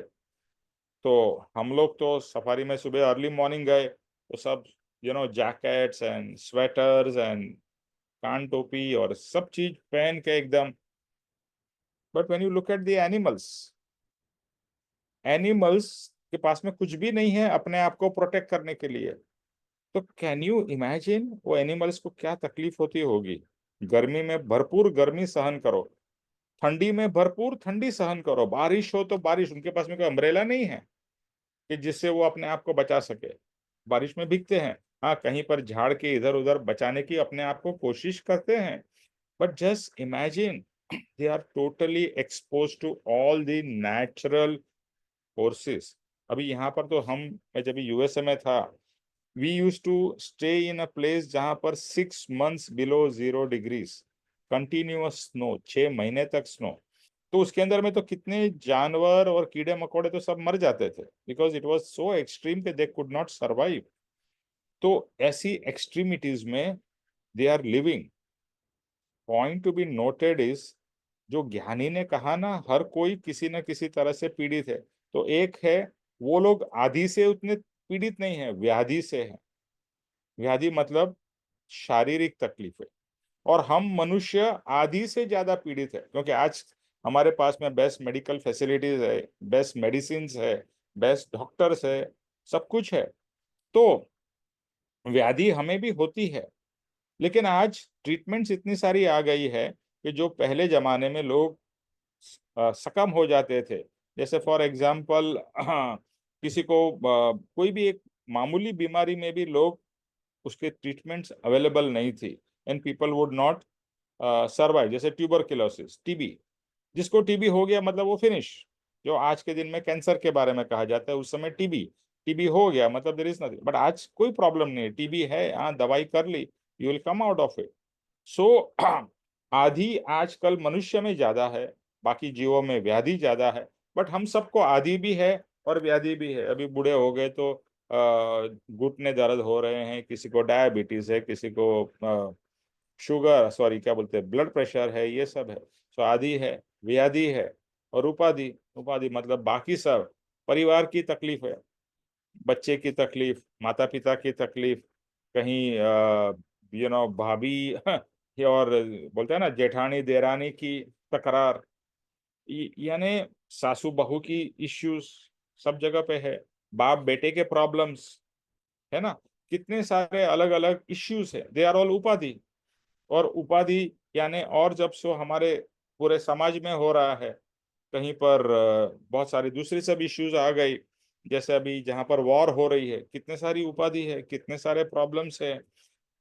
तो हम लोग तो सफारी में सुबह अर्ली मॉर्निंग गए, तो सब जैकेट्स एंड स्वेटर्स एंड कान टोपी और सब चीज पहन के एकदम। But when you look at the animals, animals के पास में कुछ भी नहीं है अपने आप को प्रोटेक्ट करने के लिए। तो कैन यू इमेजिन वो एनिमल्स को क्या तकलीफ होती होगी? गर्मी में भरपूर गर्मी सहन करो, ठंडी में भरपूर ठंडी सहन करो, बारिश हो तो बारिश, उनके पास में कोई अम्ब्रेला नहीं है कि जिससे वो अपने आप को बचा सके। बारिश में भीगते हैं, हाँ कहीं पर झाड़ के इधर उधर बचाने की अपने आप को कोशिश करते हैं। But just imagine, they are totally expose to all the natural forces. अभी यहाँ पर तो मैं जब यूएसए में था, we use to stay in a place जहां पर 6 months below 0 degrees, continuous snow, 6 महीने तक स्नो। तो उसके अंदर में तो कितने जानवर और कीड़े मकोड़े तो सब मर जाते थे, because it was so extreme कि दे कुड नॉट सर्वाइव। तो ऐसी एक्सट्रीमिटीज में they are living. Point to be noted is, जो ज्ञानी ने कहा ना, हर कोई किसी न किसी तरह से पीड़ित है। तो एक है, वो लोग आदि से उतने पीड़ित नहीं है, व्याधि से है। व्याधि मतलब शारीरिक तकलीफ है। और हम मनुष्य आदि से ज्यादा पीड़ित है, क्योंकि आज हमारे पास में बेस्ट मेडिकल फैसिलिटीज है, बेस्ट मेडिसिन है, बेस्ट डॉक्टर्स है, सब कुछ है। तो व्याधि हमें भी होती है, लेकिन आज ट्रीटमेंट्स इतनी सारी आ गई है कि जो पहले जमाने में लोग सकम हो जाते थे, जैसे फॉर एग्जाम्पल किसी को कोई भी एक मामूली बीमारी में भी लोग, उसके ट्रीटमेंट्स अवेलेबल नहीं थी, and people would not survive. जैसे ट्यूबरकुलोसिस, टीबी, जिसको टीबी हो गया मतलब वो फिनिश। जो आज के दिन में कैंसर के बारे में कहा जाता है, उस समय टीबी, टीबी हो गया मतलब देयर इज नथिंग। बट आज कोई प्रॉब्लम नहीं है, टीबी है, हाँ दवाई कर ली, you will come out of it. So आदि आजकल मनुष्य में ज्यादा है, बाकी जीवों में व्याधि ज्यादा है। बट हम सबको आदि भी है और व्याधि भी है। अभी बूढ़े हो गए तो घुटने दर्द हो रहे हैं, किसी को डायबिटीज है, किसी को शुगर, सॉरी क्या बोलते हैं, ब्लड प्रेशर है, ये सब है। सो आदि है, व्याधि है, और उपाधि, उपाधि मतलब बाकी सब। परिवार की तकलीफ है, बच्चे की तकलीफ, माता पिता की तकलीफ, कहीं भाभी और बोलते हैं ना जेठानी देरानी की तकरार, यानी सासू बहू की इश्यूज सब जगह पे है। बाप बेटे के प्रॉब्लम्स है ना, कितने सारे अलग अलग इश्यूज है, दे आर ऑल उपाधि। और उपाधि यानी, और जब सो हमारे पूरे समाज में हो रहा है, कहीं पर बहुत सारी दूसरी सब इश्यूज आ गई। जैसे अभी जहां पर वॉर हो रही है, कितने सारी उपाधि है, कितने सारे प्रॉब्लम्स है।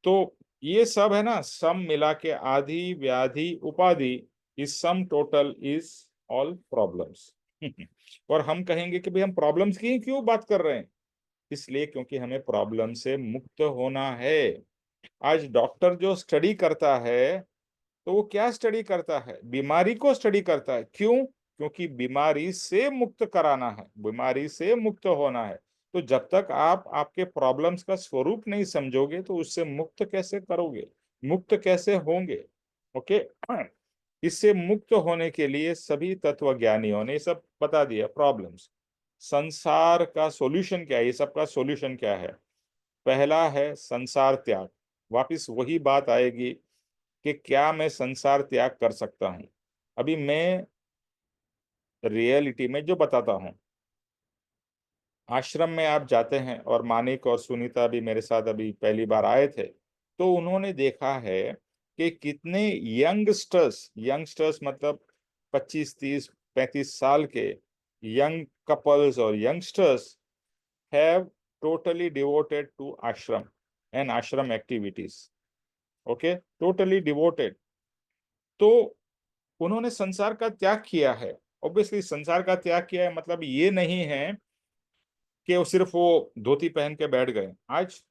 तो ये सब है ना, सम मिला के आदि व्याधि उपाधि is sum total is all problems. और हम कहेंगे कि भाई हम प्रॉब्लम्स की क्यों बात कर रहे हैं? इसलिए क्योंकि हमें प्रॉब्लम से मुक्त होना है। आज डॉक्टर जो स्टडी करता है, तो वो क्या स्टडी करता है? बीमारी को स्टडी करता है। क्यों? क्योंकि बीमारी से मुक्त कराना है, बीमारी से मुक्त होना है। तो जब तक आप आपके प्रॉब्लम्स का स्वरूप नहीं समझोगे तो उससे मुक्त कैसे करोगे, मुक्त कैसे होंगे? ओके, इससे मुक्त होने के लिए सभी तत्वज्ञानियों ने सब बता दिया प्रॉब्लम्स। संसार का सॉल्यूशन क्या है, ये सब का सॉल्यूशन क्या है? पहला है संसार त्याग। वापिस वही बात आएगी कि क्या मैं संसार त्याग कर सकता हूं? अभी मैं रियलिटी में जो बताता हूं, आश्रम में आप जाते हैं, और मानिक और सुनीता भी मेरे साथ अभी पहली बार आए थे, तो उन्होंने देखा है कि कितने यंगस्टर्स, यंगस्टर्स मतलब 25, 30, 35 साल के यंग कपल्स और youngsters have totally devoted to ashram and ashram activities. Okay, totally devoted. तो उन्होंने संसार का त्याग किया है। ऑब्वियसली संसार का त्याग किया है मतलब ये नहीं है कि वो सिर्फ वो धोती पहन के बैठ गए। आज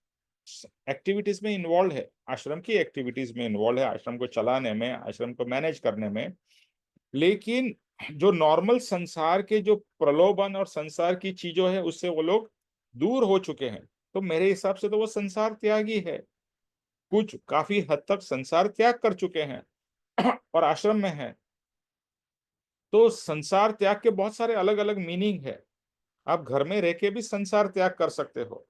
एक्टिविटीज में इन्वॉल्व है, आश्रम की एक्टिविटीज में इन्वॉल्व है, आश्रम को चलाने में, आश्रम को मैनेज करने में। लेकिन जो नॉर्मल संसार के जो प्रलोभन और संसार की चीजों है उससे वो लोग दूर हो चुके हैं। तो मेरे हिसाब से तो वो संसार त्यागी है, कुछ काफी हद तक संसार त्याग कर चुके हैं और आश्रम में है। तो संसार त्याग के बहुत सारे अलग अलग मीनिंग है। आप घर में रह के भी संसार त्याग कर सकते हो,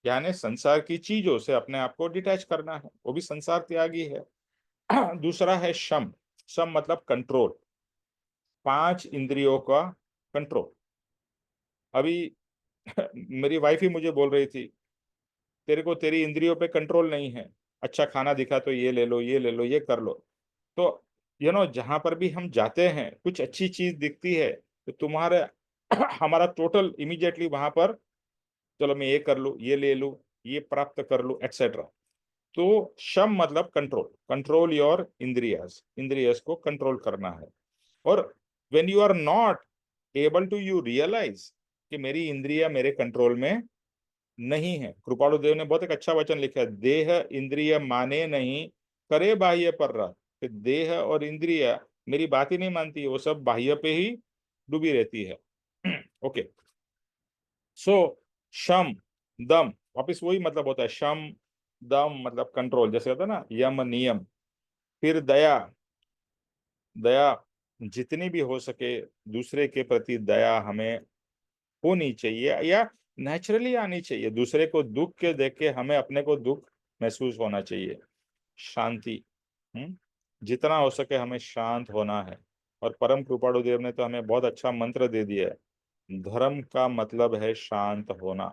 यानी संसार की चीजों से अपने आप को डिटैच करना है, वो भी संसार त्यागी है। दूसरा है शम। शम मतलब कंट्रोल, 5 इंद्रियों का कंट्रोल। अभी मेरी वाइफ ही मुझे बोल रही थी, तेरे को तेरी इंद्रियों पे कंट्रोल नहीं है, अच्छा खाना दिखा तो ये ले लो, ये ले लो, ये कर लो। तो जहां पर भी हम जाते हैं कुछ अच्छी चीज दिखती है तो तुम्हारे हमारा टोटल इमीडिएटली वहां पर, चलो मैं ये कर लूं, ये ले लूं, ये प्राप्त कर लूं, एक्सेट्रा। तो शम मतलब कंट्रोल, कंट्रोल योर इंद्रियस, इंद्रियस को कंट्रोल करना है। और when you are not able to, you realize कि मेरी इंद्रिया मेरे कंट्रोल में नहीं है। कृपालु देव ने बहुत एक अच्छा वचन लिखा है, देह इंद्रिय माने नहीं, करे बाह्य पर रह। कि देह और इंद्रिय मेरी बात ही नहीं मानती है, वो सब बाह्य पे ही डूबी रहती है। ओके, सो शम दम, वापिस वही मतलब होता है, शम दम मतलब कंट्रोल, जैसे होता है ना यम नियम। फिर दया। दया जितनी भी हो सके दूसरे के प्रति दया हमें होनी चाहिए, या नेचुरली आनी चाहिए। दूसरे को दुख के देख के हमें अपने को दुख महसूस होना चाहिए। शांति, जितना हो सके हमें शांत होना है। और परम कृपाणु देव ने तो हमें बहुत अच्छा मंत्र दे दिया है, धर्म का मतलब है शांत होना।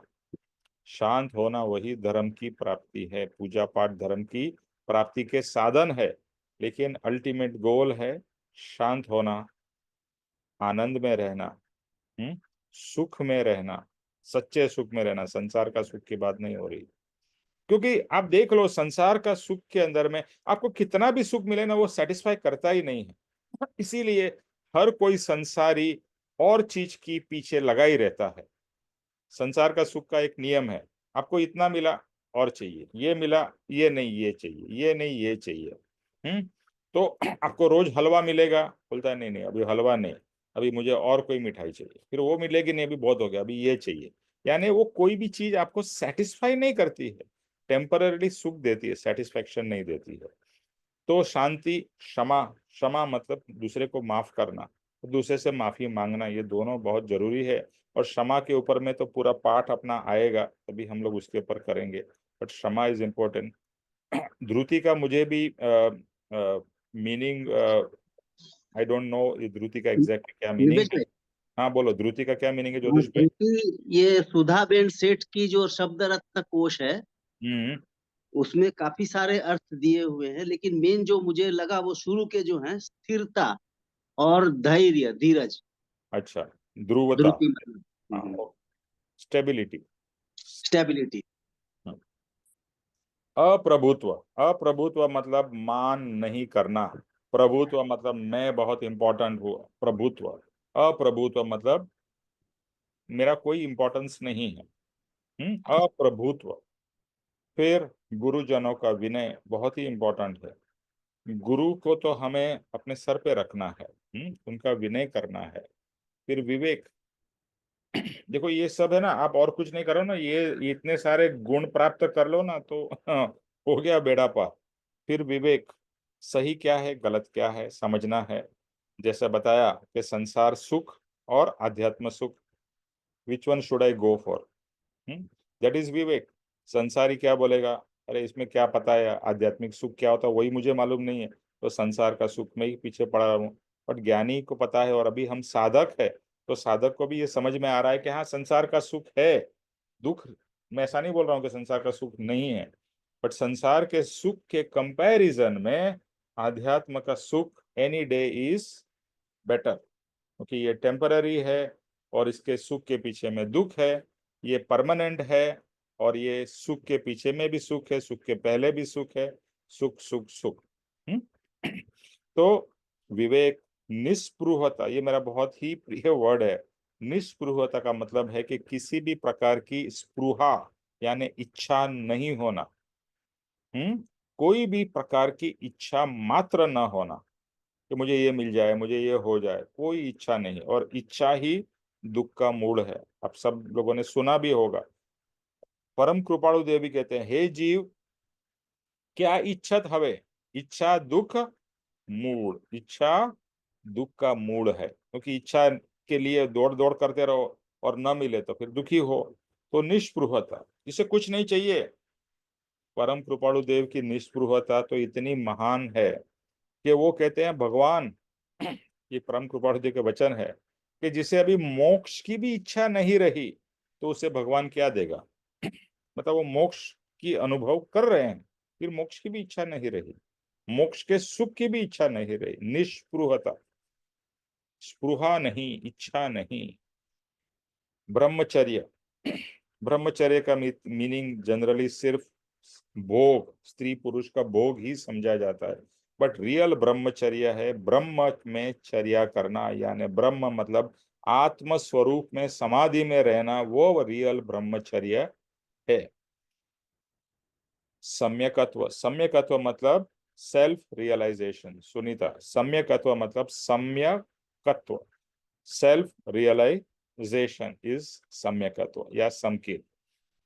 शांत होना वही धर्म की प्राप्ति है। पूजा पाठ धर्म की प्राप्ति के साधन है, लेकिन अल्टीमेट गोल है शांत होना, आनंद में रहना, सुख में रहना, सच्चे सुख में रहना। संसार का सुख की बात नहीं हो रही, क्योंकि आप देख लो संसार का सुख के अंदर में आपको कितना भी सुख मिले ना, वो सेटिस्फाई करता ही नहीं है। इसीलिए हर कोई संसारी और चीज की पीछे लगा ही रहता है। संसार का सुख का एक नियम है, आपको इतना मिला और चाहिए, ये मिला, ये नहीं ये चाहिए, ये नहीं ये चाहिए। तो आपको रोज हलवा मिलेगा, बोलता है नहीं नहीं अभी हलवा नहीं, अभी मुझे और कोई मिठाई चाहिए। फिर वो मिलेगी नहीं, अभी बहुत हो गया, अभी ये चाहिए। यानी वो कोई भी चीज आपको सेटिस्फाई नहीं करती है, टेम्पररी सुख देती है, सेटिस्फेक्शन नहीं देती है। तो शांति, क्षमा। क्षमा मतलब दूसरे को माफ करना, दूसरे से माफी मांगना, ये दोनों बहुत जरूरी है। और क्षमा के ऊपर में तो पूरा पाठ अपना आएगा, तभी हम लोग उसके ऊपर करेंगे, बट क्षमा इज इम्पोर्टेंट। ध्रुति का मुझे भी meaning I don't know, Dhruti का एग्जैक्ट क्या मीनिंग विवेक है। भाई, हाँ बोलो, ध्रुति का क्या मीनिंग है ज्योतिष भाई? क्योंकि ये सुधाबेन सेठ की जो शब्द रत्न कोश है हम्म। उसमें काफी सारे अर्थ दिए हुए हैं, लेकिन मेन जो मुझे लगा वो शुरू के जो है स्थिरता और धैर्य, धीरज, अच्छा, ध्रुवता। ध्रुति हाँ, मतलब स्टेबिलिटी। स्टेबिलिटी। अप्रभुत्व। अप्रभुत्व मतलब मान नहीं करना, प्रभुत्व मतलब मैं बहुत इंपॉर्टेंट हूँ। प्रभुत्व, अप्रभुत्व मतलब मेरा कोई इंपॉर्टेंस नहीं है। अप्रभुत्व। फिर गुरुजनों का विनय बहुत ही इंपॉर्टेंट है। गुरु को तो हमें अपने सर पे रखना है, उनका विनय करना है। फिर विवेक, देखो ये सब है ना, आप और कुछ नहीं करो ना, ये इतने सारे गुण प्राप्त कर लो ना तो हो गया बेड़ा पार। फिर विवेक, सही क्या है गलत क्या है समझना है। जैसे बताया कि संसार सुख और आध्यात्म सुख, which one should I go for, that is vivek. संसारी क्या बोलेगा, अरे इसमें क्या पता है आध्यात्मिक सुख क्या होता है, वही मुझे मालूम नहीं है, तो संसार का सुख में ही पीछे पड़ा रहूं। बट ज्ञानी को पता है, और अभी हम साधक है, तो साधक को भी ये समझ में आ रहा है कि हाँ संसार का सुख है, दुख, मैं ऐसा नहीं बोल रहा हूँ कि संसार का सुख नहीं है, बट संसार के सुख के कंपैरिजन में आध्यात्म का सुख एनी डे इज बेटर, क्योंकि ये टेम्पररी है, और इसके सुख के पीछे में दुख है, ये परमानेंट है, और ये सुख के पीछे में भी सुख है, सुख के पहले भी सुख है, सुख सुख सुख। हम्म? तो विवेक, निस्पृहता, ये मेरा बहुत ही प्रिय वर्ड है। निस्पृहता का मतलब है कि किसी भी प्रकार की स्पृहा यानी इच्छा नहीं होना, कोई भी प्रकार की इच्छा मात्र न होना कि मुझे ये मिल जाए, मुझे ये हो जाए, कोई इच्छा नहीं, और इच्छा ही दुख का मूल है। आप सब लोगों ने सुना भी होगा, परम कृपाणु देवी कहते हैं, हे जीव क्या इच्छत हवे, इच्छा दुख मूल, इच्छा दुख का मूल है, क्योंकि इच्छा के लिए दौड़ दौड़ करते रहो और न मिले तो फिर दुखी हो। तो निष्पृहता, इसे कुछ नहीं चाहिए। परम कृपाणु देव की निष्पृहता तो इतनी महान है कि वो कहते हैं भगवान, ये परम कृपाणु देव के वचन है कि जिसे अभी मोक्ष की भी इच्छा नहीं रही, तो उसे भगवान क्या देगा। मतलब वो मोक्ष की अनुभव कर रहे हैं, फिर मोक्ष की भी इच्छा नहीं रही, मोक्ष के सुख की भी इच्छा नहीं रही। निष्पृहता, स्पृहा नहीं, इच्छा नहीं। ब्रह्मचर्य, ब्रह्मचर्य का मीनिंग जनरली सिर्फ भोग, स्त्री पुरुष का भोग ही समझा जाता है, बट रियल ब्रह्मचर्य है ब्रह्म में चर्या करना, यानी ब्रह्म मतलब आत्म स्वरूप में समाधि में रहना, वो रियल ब्रह्मचर्य है। सम्यकत्व, सम्यकत्व मतलब सेल्फ रियलाइजेशन। सुनीता, सम्यकत्व मतलब सम्यकत्व, सेल्फ रियलाइजेशन इज सम्यकत्व या समकित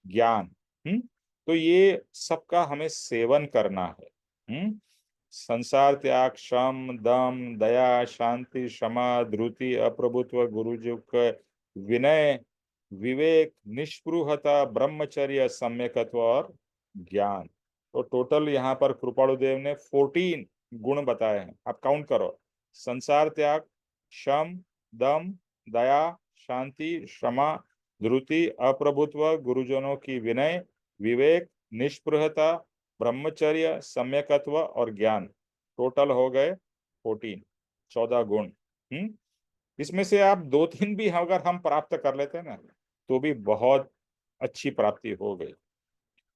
ज्ञान। तो ये सबका हमें सेवन करना है। संसार त्याग, शम दम दया शांति क्षमा धृति अप्रभुत्व गुरुजी का विनय विवेक निष्पृहता ब्रह्मचर्य सम्यकत्व और ज्ञान। तो टोटल यहाँ पर कृपाणु देव ने 14 गुण बताए हैं, आप काउंट करो। संसार त्याग, शम दम दया शांति क्षमा धृति अप्रभुत्व गुरुजनों की विनय विवेक निष्पृहता ब्रह्मचर्य सम्यकत्व और ज्ञान, टोटल हो गए 14, 14 गुण। इसमें से आप 2-3 भी अगर हम प्राप्त कर लेते हैं ना, तो भी बहुत अच्छी प्राप्ति हो गई।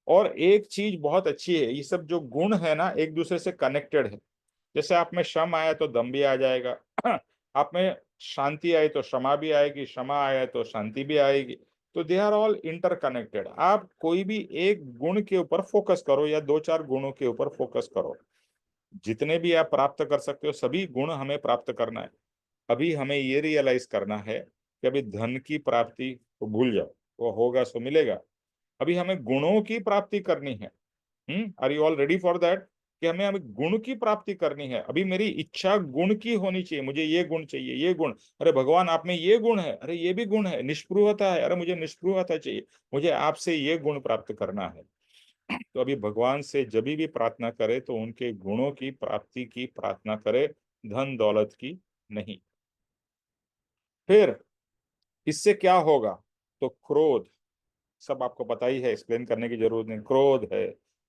और एक चीज बहुत अच्छी है, ये सब जो गुण है ना एक दूसरे से कनेक्टेड है। जैसे आप में श्रम आया तो दम भी आ जाएगा, आप में शांति आई तो क्षमा भी आएगी, क्षमा आया तो शांति भी आएगी। तो दे आर ऑल इंटरकनेक्टेड। आप कोई भी एक गुण के ऊपर फोकस करो या 2-4 गुणों के ऊपर फोकस करो, जितने भी आप प्राप्त कर सकते हो सभी गुण हमें प्राप्त करना है। अभी हमें ये रियलाइज करना है कि अभी धन की प्राप्ति को भूल जाओ, वो होगा सो मिलेगा। अभी हमें गुणों की प्राप्ति करनी है। Are you all ready for that, कि हमें हमें गुण की प्राप्ति करनी है। अभी मेरी इच्छा गुण की होनी चाहिए, मुझे ये गुण चाहिए, ये गुण, अरे भगवान आप में ये गुण है, अरे ये भी गुण है, निष्पृहता है, अरे मुझे निष्पृहता चाहिए, मुझे आपसे ये गुण प्राप्त करना है। तो अभी भगवान से जब भी प्रार्थना करे तो उनके गुणों की प्राप्ति की प्रार्थना करे, धन दौलत की नहीं। फिर इससे क्या होगा, तो क्रोध, सब आपको पता ही है, एक्सप्लेन करने की जरूरत नहीं। क्रोध है,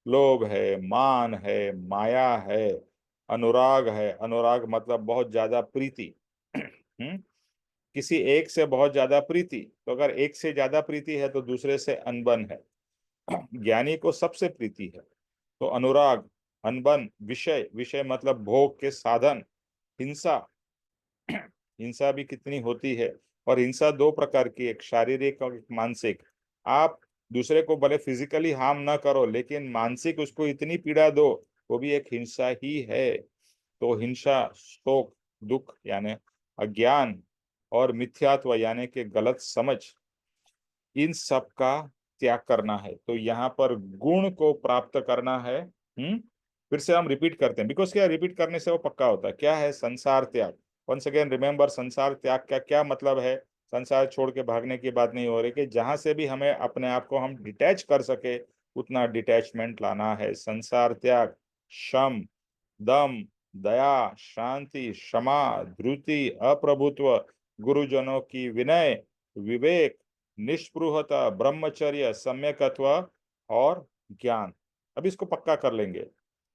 लोभ है, मान है, माया है, अनुराग है। अनुराग मतलब बहुत ज्यादा प्रीति, किसी एक से बहुत ज्यादा प्रीति। तो अगर एक से ज्यादा प्रीति है तो दूसरे से अनबन है। ज्ञानी को सबसे प्रीति है। तो अनुराग, अनबन, विषय, विषय मतलब भोग के साधन, हिंसा, हिंसा भी कितनी होती है। और हिंसा 2 प्रकार की, एक शारीरिक और एक मानसिक। आप दूसरे को भले फिजिकली हार्म ना करो, लेकिन मानसिक उसको इतनी पीड़ा दो वो भी एक हिंसा ही है। तो हिंसा, शोक, दुख यानी अज्ञान और मिथ्यात्व यानी कि गलत समझ, इन सब का त्याग करना है। तो यहाँ पर गुण को प्राप्त करना है। फिर से हम रिपीट करते हैं, बिकॉज क्या रिपीट करने से वो पक्का होता है। क्या है संसार त्याग? वंस अगेन रिमेंबर, संसार त्याग का क्या मतलब है? संसार छोड़ के भागने की बात नहीं हो रही, कि जहां से भी हमें अपने आप को हम डिटैच कर सके उतना डिटैचमेंट लाना है। संसार त्याग, शम, दम, दया, शांति, क्षमा, धृति, अप्रभुत्व, गुरुजनों की विनय, विवेक, निष्पृहता, ब्रह्मचर्य, सम्यकत्व और ज्ञान। अब इसको पक्का कर लेंगे।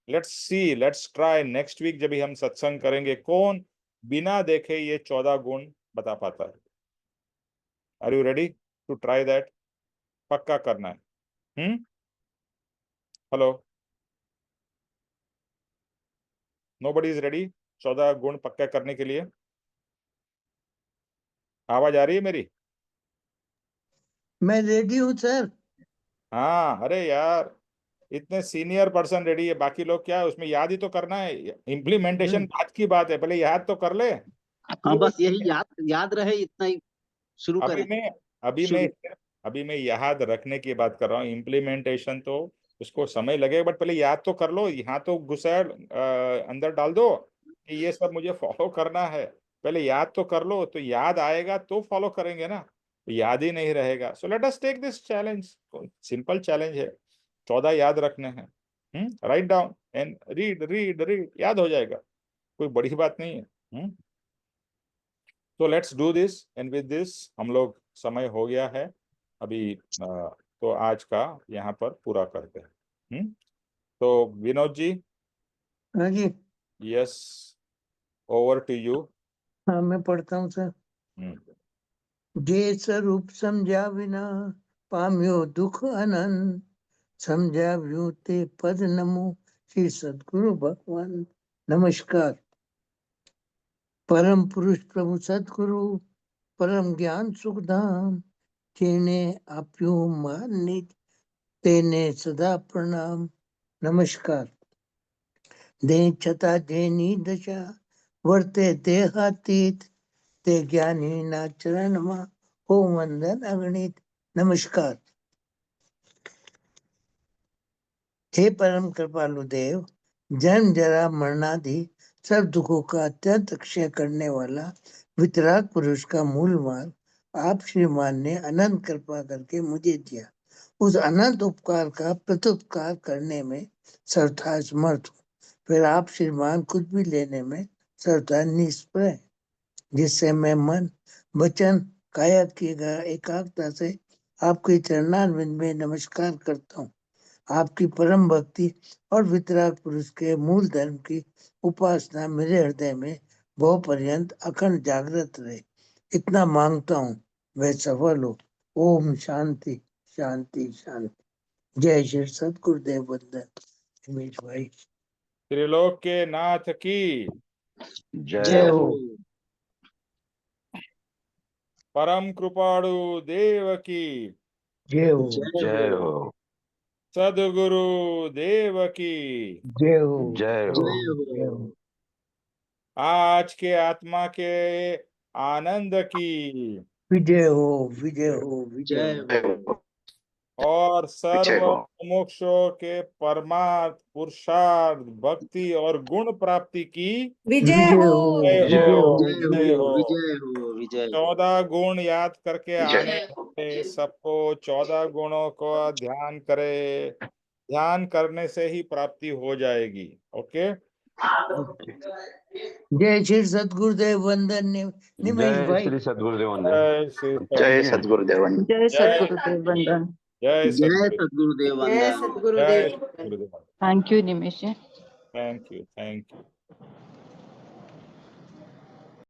Let's see, let's try next week जब भी हम सत्संग करेंगे, कौन बिना देखे ये 14 गुण बता पाता है। Are you ready to try that? पक्का करना है। हेलो, नोबडी इज रेडी 14 गुण पक्का करने के लिए? आवाज आ रही है मेरी? मैं रेडी हूँ सर। हाँ, अरे यार, इतने सीनियर पर्सन रेडी है, बाकी लोग क्या है, उसमें याद ही तो करना है। इम्प्लीमेंटेशन बात की बात है, पहले याद तो कर ले। हाँ, बस यही याद रहे, इतना ही शुरू अभी करें। मैं अभी मैं शुरू। अभी मैं याद रखने की बात कर रहा हूँ। इम्प्लीमेंटेशन तो उसको समय लगेगा, बट पहले याद तो कर लो। यहाँ तो घुसा अंदर डाल दो कि ये सब मुझे फॉलो करना है। पहले याद तो कर लो, तो याद आएगा तो फॉलो करेंगे ना। तो याद ही नहीं रहेगा। So let us take this challenge. Simple challenge है, 14 याद रखने हैं। Write down and read read read, याद हो जाएगा, कोई बड़ी बात नहीं है। तो let's do this, and with this हम लोग, समय हो गया है अभी, तो आज का यहाँ पर पूरा करते हैं। तो विनोद जी, हाँ जी, यस, ओवर टू यू। हाँ मैं पढ़ता हूँ सर। जे स्वरूप समझा बिना पाम्यो दुख अनंत, समझाव्यो ते पद नमो श्री सद्गुरु भगवान। नमस्कार। परम पुरुष प्रभु सद्गुरु परम ज्ञान सुखधाम, जेने आप्यो मान तेने सदा प्रणाम। नमस्कार। दे छता जेनी दशा वर्ते देहातीत, ते ज्ञानी ना चरण मा हो वंदन अगणित। नमस्कार। हे परम कृपालु देव, जन्म जरा मरणादि सब दुखों का अत्यंत क्षय करने वाला वितराग पुरुष का मूल मार्ग आप श्रीमान ने अनंत कृपा करके मुझे दिया। उस अनंत उपकार का प्रत्युपकार करने में सर्वथा समर्थ हूँ, फिर आप श्रीमान कुछ भी लेने में सर्वथा निष्प्रय, जिससे मैं मन, वचन, काया की एकाग्रता से आपके चरणारविंद में नमस्कार करता हूँ। आपकी परम भक्ति और वितराग पुरुष के मूल धर्म की उपासना मेरे हृदय में बहु पर्यंत अखंड जागृत रहे, इतना मांगता हूँ, वह सफल हो। ओम शांति शांति शांति। जय श्री सद्गुरुदेव। वंदन। रमेश भाई। त्रिलोक के नाथ की जय हो। परम कृपाणु देव की जय हो। जय हो। सद्गुरु देव की जय हो। जय हो। जय हो। आज के आत्मा के आनंद की विजय हो। विजय हो। विजय जय हो। हो। और सर्व विजय हो। मोक्षों के परमार्थ पुरुषार्थ भक्ति और गुण प्राप्ति की विजय हो। जय विजय हो। हो। जय विजय हो। हो। विजय हो। विजय हो। 14 गुण याद करके आने जय वाले सबको 14 गुणों का ध्यान करे। ध्यान करने से ही प्राप्ति हो जाएगी। ओके। जय श्री सद्गुरुदेव। वंदन। निमेश जय भाई। श्री सद्गुरुदेव वंदन। जय श्री जय सद्गुरु। सद्गुरुदेव। जय जय सद्गुरुदेव वंदन। जय जय सद्गुरु। सद्गुरुदेव। जय वंदन। सद्गुरुदेव। जय सद्गुरुदेव। Thank you Nimesh ji. Thank you, thank you.